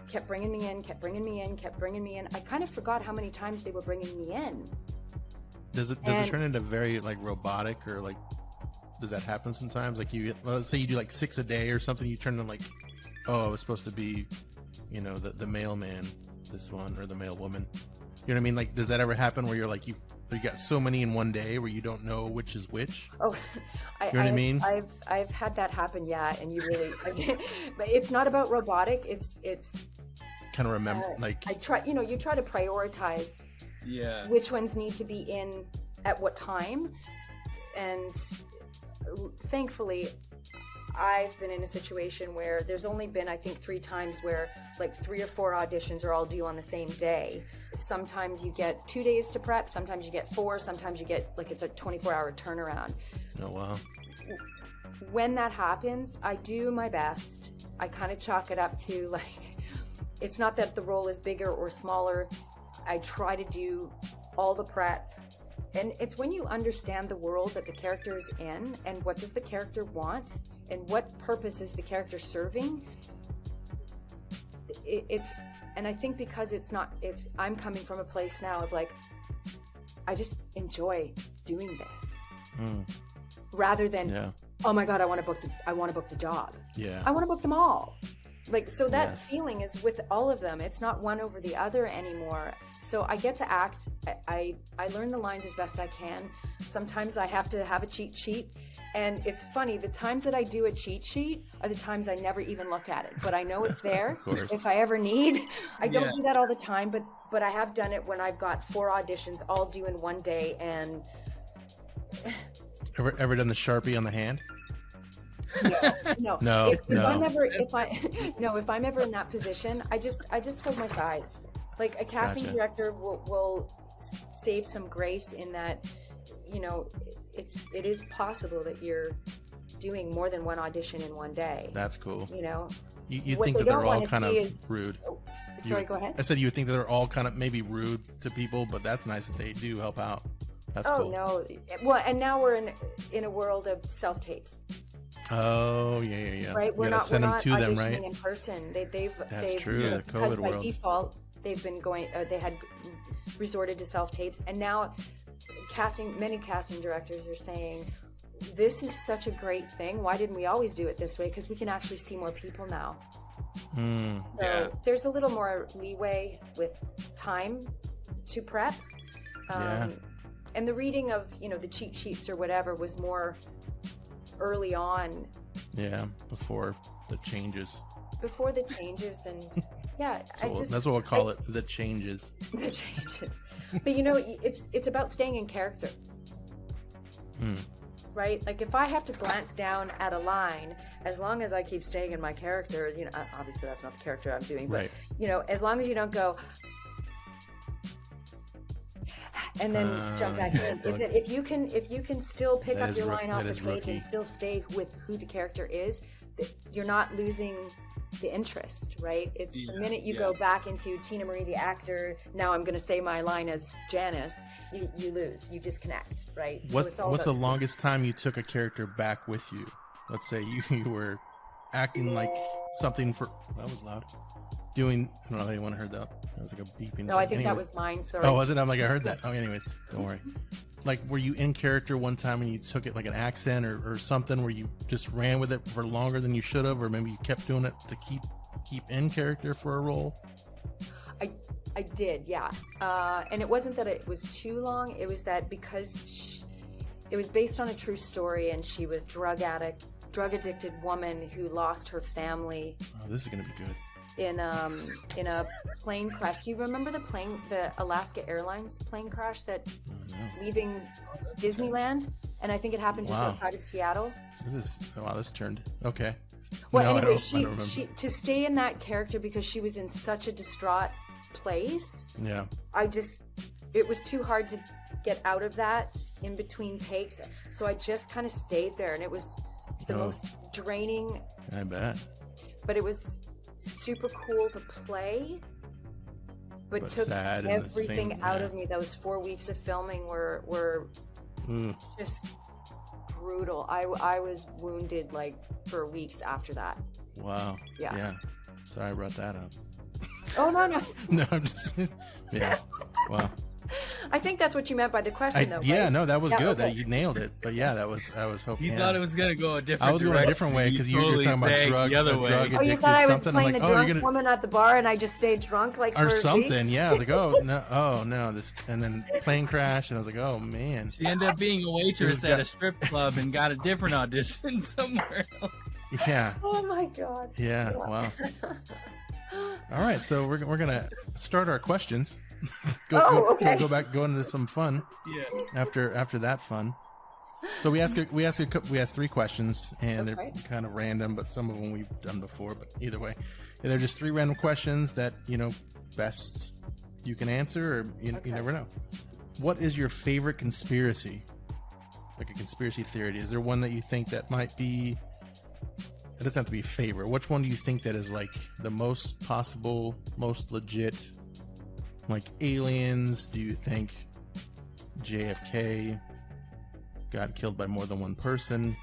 Speaker 1: kept bringing me in. I kind of forgot how many times they were bringing me in.
Speaker 2: Does it turn into very like robotic, or like does that happen sometimes? Like let's say you do like 6 a day or something, you turn them like, oh, it was supposed to be, you know, the mailman, this one, or the mail woman. You know what I mean? Like, does that ever happen where you're like, you got so many in one day where you don't know which is which?
Speaker 1: Oh,
Speaker 2: you know what I mean?
Speaker 1: I've had that happen, yeah. And you really, but it's not about robotic. It's
Speaker 2: kind of remember, like
Speaker 1: you try to prioritize.
Speaker 3: Yeah.
Speaker 1: Which ones need to be in at what time, and thankfully, I've been in a situation where there's only been, I think, 3 times where like 3 or 4 auditions are all due on the same day. Sometimes you get 2 days to prep, sometimes you get 4, sometimes you get like it's a 24-hour turnaround.
Speaker 2: Oh, wow.
Speaker 1: When that happens, I do my best. I kind of chalk it up to like, it's not that the role is bigger or smaller. I try to do all the prep. And it's when you understand the world that the character is in, and what does the character want, and what purpose is the character serving. And I think because I'm coming from a place now of like, I just enjoy doing this, rather than, oh my God, I want to book the job.
Speaker 2: Yeah,
Speaker 1: I want to book them all. Like, so that feeling is with all of them. It's not one over the other anymore. So I get to act. I learn the lines as best I can. Sometimes I have to have a cheat sheet. And it's funny, the times that I do a cheat sheet are the times I never even look at it. But I know it's there if I ever need. I don't do that all the time, but I have done it when I've got 4 auditions all due in one day. And
Speaker 2: ever done the Sharpie on the hand?
Speaker 1: No. If I'm ever in that position, I just hold my sides. Like a casting director will save some grace in that, you know, it is possible that you're doing more than one audition in one day.
Speaker 2: That's cool.
Speaker 1: You know,
Speaker 2: you think that they're all kind of rude.
Speaker 1: Sorry, go ahead.
Speaker 2: I said you would think that they're all kind of maybe rude to people, but that's nice that they do help out. That's cool.
Speaker 1: No. Well, and now we're in a world of self-tapes.
Speaker 2: Oh, yeah.
Speaker 1: Right? We're not auditioning in person. They've
Speaker 2: true. The COVID
Speaker 1: by
Speaker 2: world.
Speaker 1: default, they've been going. They had resorted to self-tapes, and now many casting directors are saying, "This is such a great thing. Why didn't we always do it this way? Because we can actually see more people now." So there's a little more leeway with time to prep, and the reading of the cheat sheets or whatever was more early on.
Speaker 2: Yeah, before the changes.
Speaker 1: And
Speaker 2: that's what we'll call it, the changes.
Speaker 1: The changes. But it's about staying in character. Right? Like if I have to glance down at a line, as long as I keep staying in my character, obviously that's not the character I'm doing, but as long as you don't go and then jump back in. If you can still pick up your line off the page and still stay with who the character is, you're not losing the interest, right? It's the minute you go back into Tina Marie the actor, now I'm going to say my line as Janice, you lose, you disconnect, right?
Speaker 2: What's the longest time you took a character back with you? Let's say you were acting like something that was loud. I don't know if anyone heard that. It was like a beeping.
Speaker 1: No, I think that was mine. Sorry.
Speaker 2: Oh, was it? I'm like, I heard that. Oh, anyways, don't worry. Like, were you in character one time and you took it like an accent or something where you just ran with it for longer than you should have, or maybe you kept doing it to keep in character for a role?
Speaker 1: I did, yeah. And it wasn't that it was too long. It was that because it was based on a true story, and she was drug addicted woman who lost her family.
Speaker 2: Oh, this is gonna be good.
Speaker 1: In a plane crash. Do you remember the Alaska Airlines plane crash that leaving Disneyland? And I think it happened just outside of Seattle.
Speaker 2: This turned okay.
Speaker 1: Well, anyway, she to stay in that character because she was in such a distraught place. Yeah. It was too hard to get out of that in between takes. So I just kind of stayed there, and it was the most draining.
Speaker 2: I bet.
Speaker 1: But it was super cool to play, but took everything out of me. Those 4 weeks of filming were just brutal. I was wounded like for weeks after that.
Speaker 2: Wow. Yeah. Sorry I brought that up.
Speaker 1: Oh, no.
Speaker 2: No, I'm just, yeah. Wow.
Speaker 1: I think that's what you meant by the question, though.
Speaker 2: Yeah,
Speaker 1: right?
Speaker 2: no, that was
Speaker 1: Yeah,
Speaker 2: good.
Speaker 1: okay.
Speaker 2: That you nailed it. But yeah, I was hoping.
Speaker 3: You thought it was gonna go a different.
Speaker 2: I was going a different way because you were
Speaker 3: totally
Speaker 2: talking about
Speaker 3: zagged
Speaker 2: drug
Speaker 3: the other way.
Speaker 2: addicted
Speaker 1: Oh, you thought I was
Speaker 2: something.
Speaker 1: playing
Speaker 2: I'm
Speaker 1: the
Speaker 2: like,
Speaker 1: drunk
Speaker 2: you're gonna
Speaker 1: woman at the bar and I just stayed drunk like
Speaker 2: or
Speaker 1: for a
Speaker 2: something.
Speaker 1: week?
Speaker 2: Yeah, I was like, oh no, this, and then plane crash, and I was like, oh man.
Speaker 3: She ended up being a waitress
Speaker 2: She was
Speaker 3: at a strip club and got a different audition somewhere else.
Speaker 2: Yeah,
Speaker 1: Oh my God.
Speaker 2: yeah, wow. All right, so we're gonna start our questions.
Speaker 1: Oh, okay.
Speaker 2: Go into some fun.
Speaker 3: Yeah.
Speaker 2: After that fun. So we ask 3 questions, and
Speaker 1: Okay.
Speaker 2: they're kind of random, but some of them we've done before. But either way, they're just 3 random questions that best you can answer, or you never know. What is your favorite conspiracy? Like a conspiracy theory? Is there one that you think that might be? It doesn't have to be a favorite. Which one do you think that is like the most possible, most legit? Like aliens? Do you think JFK got killed by more than one person?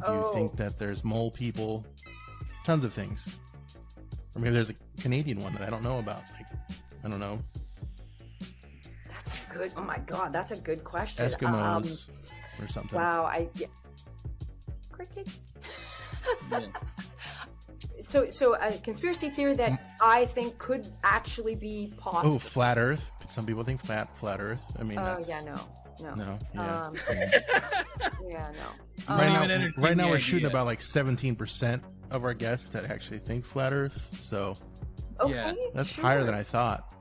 Speaker 2: Do you think that there's mole people? Tons of things. Or maybe there's a Canadian one that I don't know about. Like, I don't know.
Speaker 1: That's a good. Oh my God, that's a good question.
Speaker 2: Eskimos or something.
Speaker 1: Wow, crickets.
Speaker 3: Yeah.
Speaker 1: So a conspiracy theory that I think could actually be possible.
Speaker 2: Oh, flat Earth. Some people think flat Earth. I mean,
Speaker 1: Oh
Speaker 2: that's,
Speaker 1: yeah, no.
Speaker 2: no, yeah.
Speaker 1: Yeah, no.
Speaker 2: Right now we're
Speaker 3: the
Speaker 2: shooting
Speaker 3: idea.
Speaker 2: about like 17% of our guests that actually think flat Earth. So
Speaker 1: Okay,
Speaker 3: Yeah,
Speaker 2: that's
Speaker 1: sure.
Speaker 2: higher than I thought.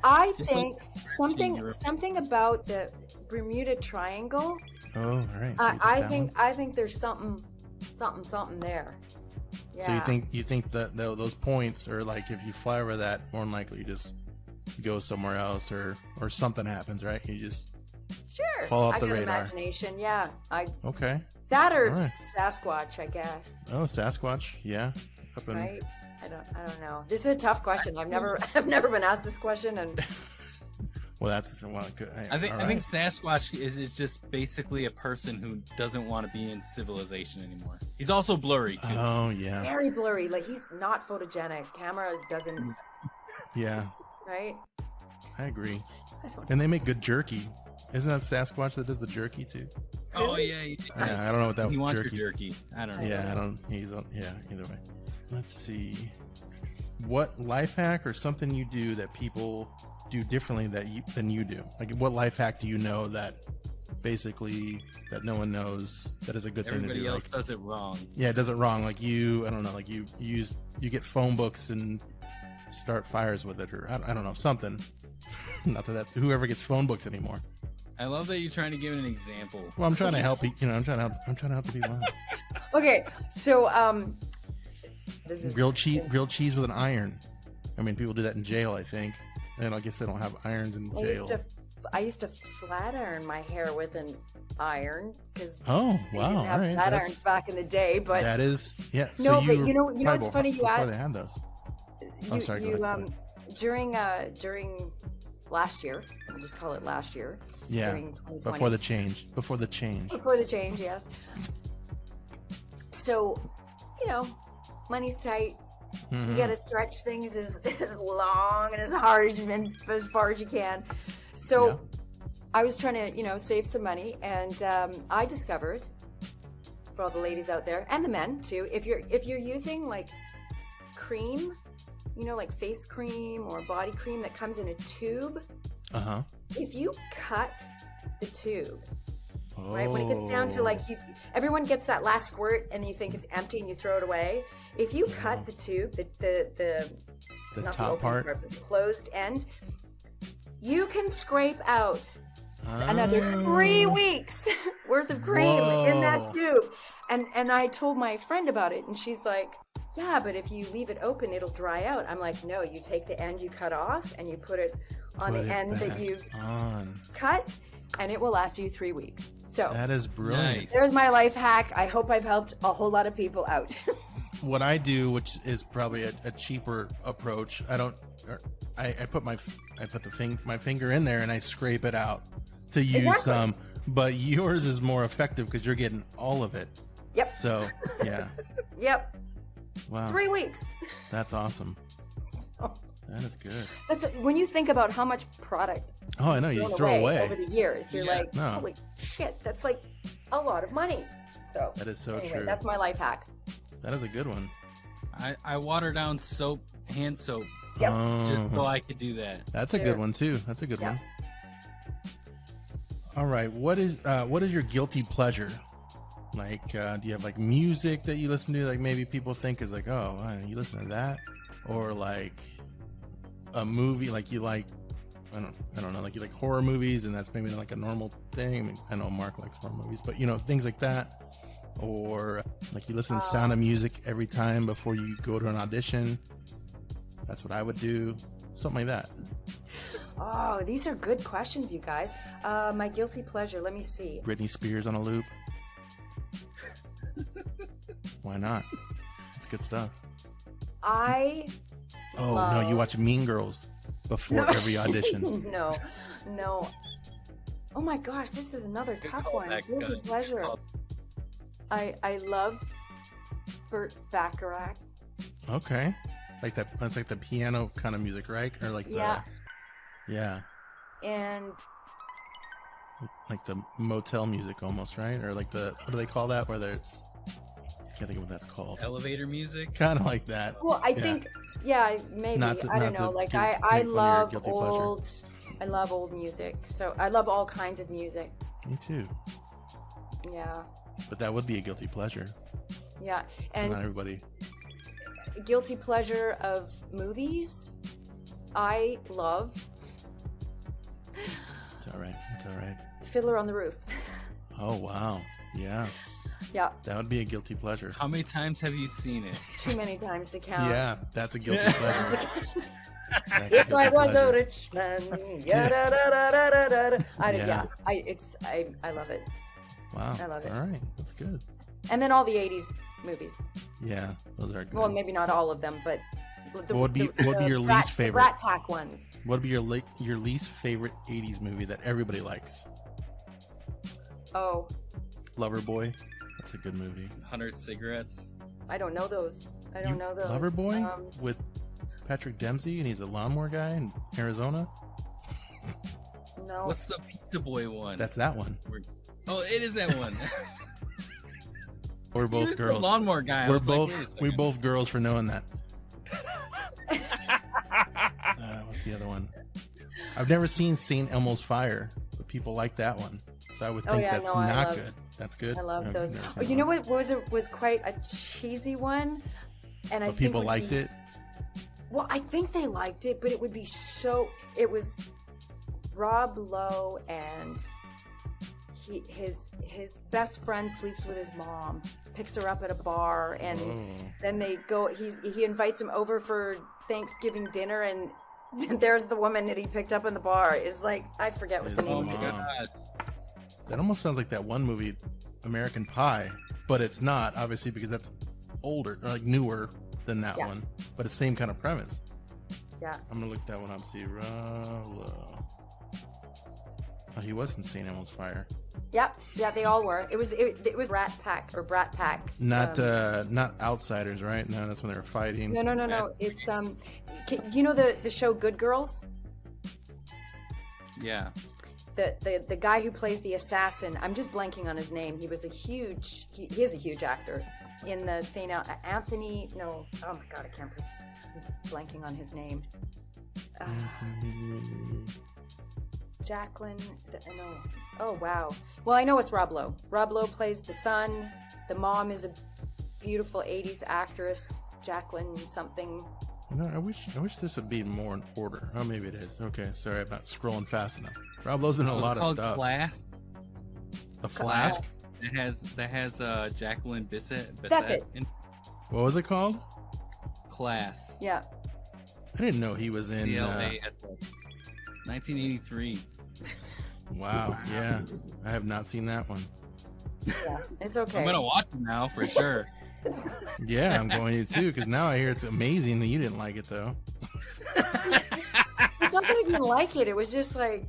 Speaker 1: I
Speaker 3: Just
Speaker 1: think
Speaker 3: like Europe.
Speaker 1: something about the Bermuda Triangle.
Speaker 2: Oh, all right. So you
Speaker 1: I think there's something there. Yeah.
Speaker 2: So you think that those points are like, if you fly over that, more than likely you just go somewhere else, or something happens, right? You just
Speaker 1: Sure.
Speaker 2: fall off
Speaker 1: I
Speaker 2: the
Speaker 1: got an
Speaker 2: radar.
Speaker 1: imagination. Yeah.
Speaker 2: Okay.
Speaker 1: That or
Speaker 2: All right.
Speaker 1: Sasquatch, I guess.
Speaker 2: Oh, Sasquatch. Yeah. Up in,
Speaker 1: Right? I don't know. This is a tough question. I've never been asked this question, and
Speaker 2: Well, that's good.
Speaker 3: I think Sasquatch is just basically a person who doesn't want to be in civilization anymore. He's also blurry too.
Speaker 2: Oh yeah.
Speaker 1: very blurry. Like he's not photogenic. Camera doesn't.
Speaker 2: Yeah.
Speaker 1: Right?
Speaker 2: I agree.
Speaker 1: I don't know.
Speaker 2: And they make good jerky. Isn't that Sasquatch that does the jerky too?
Speaker 3: Oh yeah,
Speaker 2: Yeah, I don't know what that
Speaker 3: he wants
Speaker 2: jerky's-
Speaker 3: your jerky. I don't know.
Speaker 2: Yeah, I don't. He's yeah. Either way, let's see. What life hack or something you do that people do differently than you do? Like, what life hack do you know that basically that no one knows that is a good thing to
Speaker 3: Everybody
Speaker 2: do?
Speaker 3: else
Speaker 2: Like,
Speaker 3: does it wrong.
Speaker 2: yeah, it does it wrong. Like I don't know. Like you get phone books and start fires with it, or I don't know, something. Not that that's whoever gets phone books anymore.
Speaker 3: I love that you're trying to give an example.
Speaker 2: Well, I'm trying to help. I'm trying to help the people out.
Speaker 1: Okay, so this is
Speaker 2: Grilled cheese with an iron. I mean, people do that in jail, I think. And I guess they don't have irons in jail.
Speaker 1: I used to flat iron my hair with an iron because
Speaker 2: Oh,
Speaker 1: they
Speaker 2: wow!
Speaker 1: didn't
Speaker 2: All
Speaker 1: have
Speaker 2: right,
Speaker 1: flat irons back in the day. But
Speaker 2: that is, yeah.
Speaker 1: No,
Speaker 2: so
Speaker 1: but you know what's funny? You
Speaker 2: before
Speaker 1: asked-
Speaker 2: they had those.
Speaker 1: you,
Speaker 2: sorry, go
Speaker 1: you
Speaker 2: ahead.
Speaker 1: during last year, I'll just call it last year.
Speaker 2: Yeah,
Speaker 1: During 2020.
Speaker 2: before the change. Before the change.
Speaker 1: Before the change, yes. So, money's tight.
Speaker 2: Mhm.
Speaker 1: You got to stretch things as long and as hard and as far as you can. So,
Speaker 2: Yeah.
Speaker 1: I was trying to, save some money, and I discovered, for all the ladies out there and the men too, if you're using like cream, like face cream or body cream that comes in a tube,
Speaker 2: Uh-huh.
Speaker 1: if you cut the tube.
Speaker 2: Oh.
Speaker 1: Right, when it gets down to like everyone gets that last squirt and you think it's empty and you throw it away. If you cut the tube, the not
Speaker 2: top
Speaker 1: open
Speaker 2: part?
Speaker 1: but the closed end, you can scrape out another 3 weeks worth of cream in that
Speaker 2: Whoa.
Speaker 1: tube. And I told my friend about it, and she's like, yeah, but if you leave it open, it'll dry out. I'm like, no, you take the end you cut off and you put it on
Speaker 2: Put
Speaker 1: the
Speaker 2: it
Speaker 1: end that
Speaker 2: back
Speaker 1: you
Speaker 2: on.
Speaker 1: cut, and it will last you 3 weeks. So
Speaker 2: That is brilliant.
Speaker 3: Nice.
Speaker 1: there's my life hack. I hope I've helped a whole lot of people out.
Speaker 2: What I do, which is probably a cheaper approach, I put my finger in there and I scrape it out to use
Speaker 1: Exactly.
Speaker 2: some. But yours is more effective because you're getting all of it.
Speaker 1: Yep.
Speaker 2: So yeah,
Speaker 1: Yep.
Speaker 2: wow,
Speaker 1: 3 weeks.
Speaker 2: that's awesome. That is good.
Speaker 1: That's when you think about how much product.
Speaker 2: Oh, I know, you throw away
Speaker 1: over the years. You're like,
Speaker 2: No.
Speaker 1: holy shit, that's like a lot of money. So
Speaker 2: That is so
Speaker 1: anyway,
Speaker 2: true.
Speaker 1: that's my life hack.
Speaker 2: That is a good one.
Speaker 3: I water down soap, hand soap,
Speaker 1: Yep.
Speaker 3: just so I could do that.
Speaker 2: That's a good one too. That's a good
Speaker 1: Yeah.
Speaker 2: one. All right, what is your guilty pleasure? Like, do you have like music that you listen to? Like maybe people think is like, oh, you listen to that, or like a movie like you like. I don't know. Like you like horror movies, and that's maybe not like a normal thing. I mean, I know Mark likes horror movies, but things like that. Or like you listen to Sound of Music every time before you go to an audition. That's what I would do. Something like that.
Speaker 1: Oh, these are good questions, you guys. My guilty pleasure. Let me see.
Speaker 2: Britney Spears on a loop. Why not? It's good stuff.
Speaker 1: I.
Speaker 2: Oh
Speaker 1: love...
Speaker 2: no, you watch Mean Girls before every audition.
Speaker 1: No. Oh my gosh, this is another tough one. Guilty pleasure. I love Burt Bacharach.
Speaker 2: Okay, like that. That's like the piano kind of music, right? Or like the yeah,
Speaker 1: and
Speaker 2: like the motel music almost, right? Or like the, what do they call that? Whether it's, I can't think of what that's called.
Speaker 3: Elevator music.
Speaker 2: Kind of like that.
Speaker 1: Well, I think maybe I don't know. Like I love old. I love old music. So I love all kinds of music.
Speaker 2: Me too.
Speaker 1: Yeah.
Speaker 2: But that would be a guilty pleasure.
Speaker 1: Yeah, and
Speaker 2: not everybody.
Speaker 1: Guilty pleasure of movies. I love.
Speaker 2: It's all right. It's all right.
Speaker 1: Fiddler on the Roof.
Speaker 2: Oh wow! Yeah.
Speaker 1: Yeah.
Speaker 2: That would be a guilty pleasure.
Speaker 3: How many times have you seen it?
Speaker 1: Too many times to count.
Speaker 2: Yeah, that's a guilty pleasure.
Speaker 1: If I was a rich man, I love it.
Speaker 2: Wow.
Speaker 1: I love it.
Speaker 2: All right, that's good.
Speaker 1: And then all the 80s movies.
Speaker 2: Yeah, those are good.
Speaker 1: Well, maybe not all of them, but
Speaker 2: what would be your least favorite?
Speaker 1: The Rat Pack ones.
Speaker 2: What would be your least favorite 80s movie that everybody likes?
Speaker 1: Oh.
Speaker 2: Loverboy. That's a good movie.
Speaker 3: 100 Cigarettes.
Speaker 1: I don't know those. I don't know those.
Speaker 2: Loverboy with Patrick Dempsey, and he's a lawnmower guy in Arizona.
Speaker 1: No.
Speaker 3: What's the Pizza Boy one?
Speaker 2: That's that one.
Speaker 3: Oh, it is that one.
Speaker 2: We're both girls.
Speaker 3: The lawnmower guy.
Speaker 2: We're both girls for knowing that. What's the other one? I've never seen St. Elmo's Fire, but people like that one, so I would think that's not good. That's good.
Speaker 1: I love those. But you know what was quite a cheesy one, and I think
Speaker 2: people liked it.
Speaker 1: Well, I think they liked it, but it would be so. It was Rob Lowe and his best friend sleeps with his mom, picks her up at a bar, and then they go. He invites him over for Thanksgiving dinner, and there's the woman that he picked up in the bar. Is like, I forget what the name of it is.
Speaker 2: That almost sounds like that one movie, American Pie, but it's not, obviously, because that's older, or like newer than that one, but it's the same kind of premise.
Speaker 1: Yeah.
Speaker 2: I'm gonna look that one up. See, Rollo. Oh, he was in St. Elmo's Fire.
Speaker 1: Yep. Yeah, they all were. It was Rat Pack or Brat Pack.
Speaker 2: Not Outsiders, right? No, that's when they were fighting.
Speaker 1: No. It's you know the show Good Girls?
Speaker 3: Yeah.
Speaker 1: The guy who plays the assassin, I'm just blanking on his name. He was he is a huge actor in the St. Anthony. No, oh my God, I can't. I'm blanking on his name. Jacqueline. No. Oh wow. Well, I know it's Rob Lowe. Rob Lowe plays the son. The mom is a beautiful '80s actress, Jacqueline something.
Speaker 2: No, I wish this would be more in order. Oh, maybe it is. Okay, sorry, I'm not scrolling fast enough. Rob Lowe's been in a lot of stuff.
Speaker 3: Class.
Speaker 2: The Flask.
Speaker 3: That has Jacqueline Bisset.
Speaker 1: That's it.
Speaker 2: What was it called?
Speaker 3: Class.
Speaker 1: Yeah.
Speaker 2: I didn't know he was in.
Speaker 3: 1983.
Speaker 2: Wow. Yeah, I have not seen that one.
Speaker 1: Yeah, it's okay.
Speaker 3: I'm gonna watch it now for sure.
Speaker 2: Yeah, I'm going to too, because now I hear it's amazing that you didn't like it though.
Speaker 1: It's not that I didn't like it. It was just like,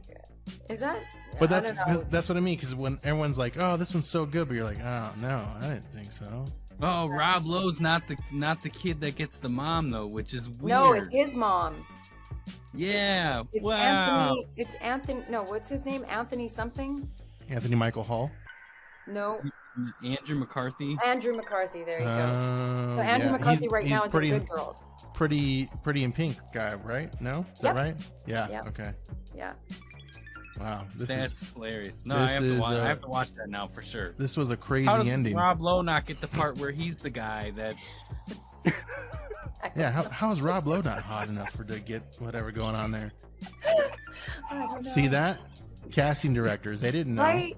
Speaker 1: is that?
Speaker 2: But that's what I mean. Because when everyone's like, "Oh, this one's so good," but you're like, "Oh no, I didn't think so."
Speaker 3: Oh, Rob Lowe's not the kid that gets the mom though, which is weird.
Speaker 1: No, it's his mom.
Speaker 3: Yeah.
Speaker 1: It's
Speaker 3: Wow.
Speaker 1: Anthony. It's Anthony. No, what's his name? Anthony something?
Speaker 2: Anthony Michael Hall.
Speaker 1: No,
Speaker 3: Andrew McCarthy.
Speaker 1: Andrew McCarthy. There you go. So
Speaker 2: Yeah.
Speaker 1: Andrew McCarthy
Speaker 2: He's
Speaker 1: right now is
Speaker 2: pretty,
Speaker 1: in Good Girls.
Speaker 2: Pretty in pink guy, right? No, is that
Speaker 1: Yep.
Speaker 2: right? Yeah.
Speaker 1: Yep.
Speaker 2: Okay.
Speaker 1: Yeah.
Speaker 2: Wow.
Speaker 3: That's hilarious. No,
Speaker 2: this
Speaker 3: I have
Speaker 2: is,
Speaker 3: to watch that now for sure.
Speaker 2: This was a crazy
Speaker 3: How does
Speaker 2: ending.
Speaker 3: Rob Lowe not get the part where he's the guy that?
Speaker 2: Yeah. How is Rob Lowe not hot enough to get whatever going on there?
Speaker 1: I don't know.
Speaker 2: See that? Casting directors, they didn't know.
Speaker 1: Right?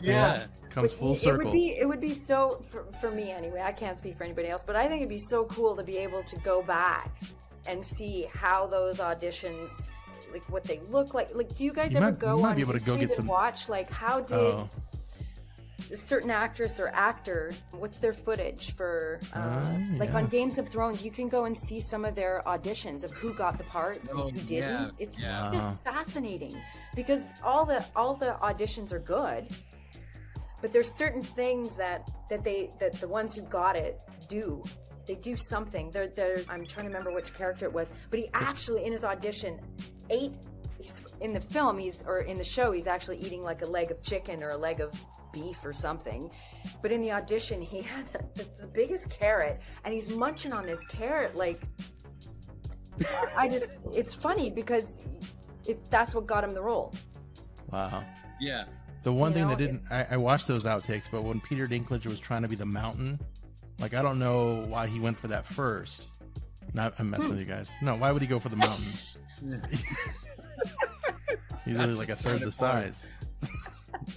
Speaker 3: Yeah.
Speaker 2: Comes full circle.
Speaker 1: It would be so for me anyway. I can't speak for anybody else, but I think it'd be so cool to be able to go back and see how those auditions, like what they look like. Like, do you guys
Speaker 2: You
Speaker 1: ever
Speaker 2: might-
Speaker 1: go
Speaker 2: you might
Speaker 1: on
Speaker 2: be able to
Speaker 1: YouTube
Speaker 2: go get
Speaker 1: and
Speaker 2: some-
Speaker 1: watch like how did
Speaker 2: Oh.
Speaker 1: a certain actress or actor, what's their footage for like
Speaker 2: yeah.
Speaker 1: on Games of Thrones, you can go and see some of their auditions of who got the parts
Speaker 3: Oh,
Speaker 1: and who
Speaker 3: yeah,
Speaker 1: didn't. It's
Speaker 3: yeah.
Speaker 1: just fascinating because all the auditions are good, but there's certain things that the ones who got it do. They do something. There's I'm trying to remember which character it was, but he actually in his audition ate. In the film, in the show, he's actually eating like a leg of chicken or a leg of beef or something. But in the audition, he had the biggest carrot, and he's munching on this carrot like. It's funny because that's what got him the role.
Speaker 2: Wow.
Speaker 3: Yeah.
Speaker 2: The one
Speaker 1: You
Speaker 2: thing
Speaker 1: know,
Speaker 2: that didn't, I watched those outtakes, but when Peter Dinklage was trying to be the Mountain, like I don't know why he went for that first. Not, I'm messing with you guys. No, why would he go for the Mountain? He's really like a third the size.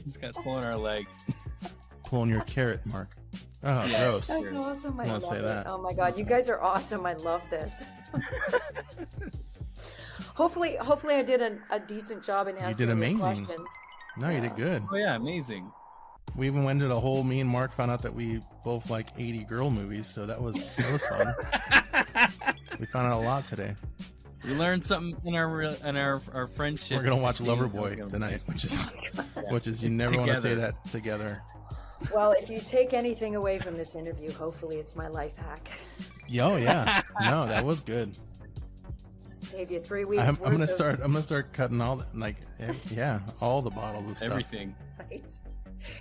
Speaker 3: He's got pulling our leg.
Speaker 2: Pulling your carrot, Mark. Oh, gross.
Speaker 1: That's awesome. I
Speaker 2: I wanna
Speaker 1: love
Speaker 2: say
Speaker 1: it.
Speaker 2: that.
Speaker 1: Oh my god, you guys are awesome. I love this. Hopefully I did a decent job in answering
Speaker 2: did
Speaker 1: your
Speaker 2: amazing.
Speaker 1: questions.
Speaker 2: No, you did good.
Speaker 3: Oh yeah, amazing.
Speaker 2: We even went into the whole. Me and Mark found out that we both like 80 girl movies, so that was fun. We found out a lot today.
Speaker 3: We learned something in our friendship.
Speaker 2: We're gonna watch
Speaker 3: Tina,
Speaker 2: Loverboy tonight, which is you never want to say
Speaker 3: Together.
Speaker 2: that together.
Speaker 1: Well, if you take anything away from this interview, hopefully it's my life hack.
Speaker 2: Oh yeah, no, that was good.
Speaker 1: Save you 3 weeks.
Speaker 2: I'm
Speaker 1: worth
Speaker 2: gonna
Speaker 1: of-
Speaker 2: start. I'm gonna start cutting all all the bottles of stuff.
Speaker 3: Everything.
Speaker 1: Right?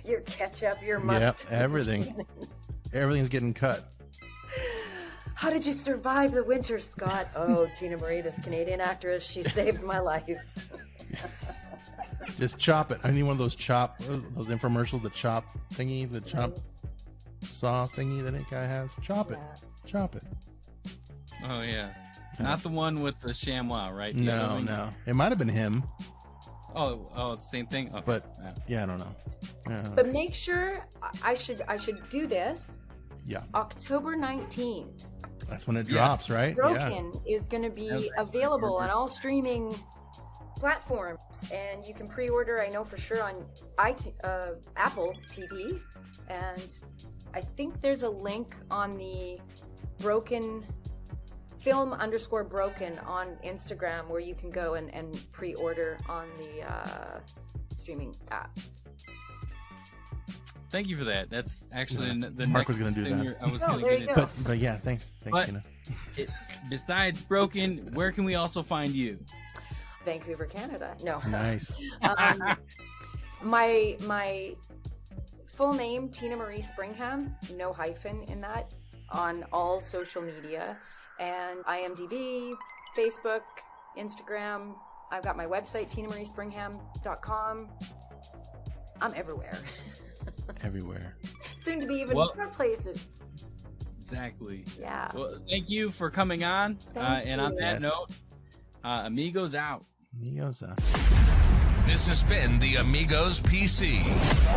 Speaker 1: Your ketchup, your
Speaker 2: Yep,
Speaker 1: mustard.
Speaker 2: everything. Everything's getting cut.
Speaker 1: How did you survive the winter, Scott? Oh, Tina Marie, this Canadian actress, she saved my life.
Speaker 2: Just chop it. I need one of those those infomercials, the chop thingy, the chop saw thingy that guy has. Chop it.
Speaker 1: Yeah.
Speaker 2: Chop it.
Speaker 3: Oh yeah. Not the one with the ShamWow, right? The other
Speaker 2: No,
Speaker 3: one?
Speaker 2: no. It might have been him,
Speaker 3: Oh, it's the same thing. Okay.
Speaker 2: but yeah, I don't know.
Speaker 1: But make sure I should do this
Speaker 2: Yeah,
Speaker 1: October 19th.
Speaker 2: that's when it
Speaker 3: Yes.
Speaker 2: drops, right? Yeah.
Speaker 1: Broken is going to be available on all streaming platforms, and you can pre-order. I know for sure on Apple TV, and I think there's a link on the Broken film_broken on Instagram where you can go and pre-order on the streaming apps.
Speaker 3: Thank you for that. That's actually
Speaker 2: Yeah,
Speaker 3: the
Speaker 2: Mark
Speaker 3: next
Speaker 2: was gonna do
Speaker 3: thing
Speaker 2: that.
Speaker 3: I was
Speaker 1: Oh,
Speaker 3: going to
Speaker 1: there
Speaker 3: get
Speaker 1: you
Speaker 3: into.
Speaker 1: go.
Speaker 2: But yeah, thanks,
Speaker 3: But-
Speaker 2: Tina.
Speaker 3: Besides Broken, where can we also find you?
Speaker 1: Vancouver, Canada. No.
Speaker 2: Nice.
Speaker 1: My full name, Tina Marie Springham, no hyphen in that, on all social media, and IMDb, Facebook, Instagram. I've got my website, tinamariespringham.com. I'm everywhere.
Speaker 2: Everywhere.
Speaker 1: Soon to be even
Speaker 3: Well-
Speaker 1: more places.
Speaker 3: Exactly.
Speaker 1: Yeah.
Speaker 3: Well, thank you for coming on.
Speaker 1: Thank
Speaker 3: And on
Speaker 1: you.
Speaker 3: that
Speaker 2: Yes.
Speaker 3: note, Amigos out.
Speaker 2: Mioza.
Speaker 4: This has been the Amigos PC.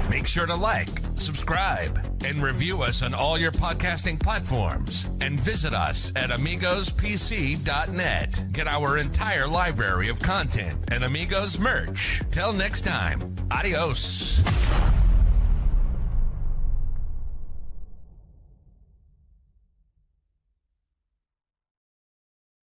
Speaker 4: Make sure to like, subscribe, and review us on all your podcasting platforms. And visit us at AmigosPC.net. Get our entire library of content and Amigos merch. Till next time, adios.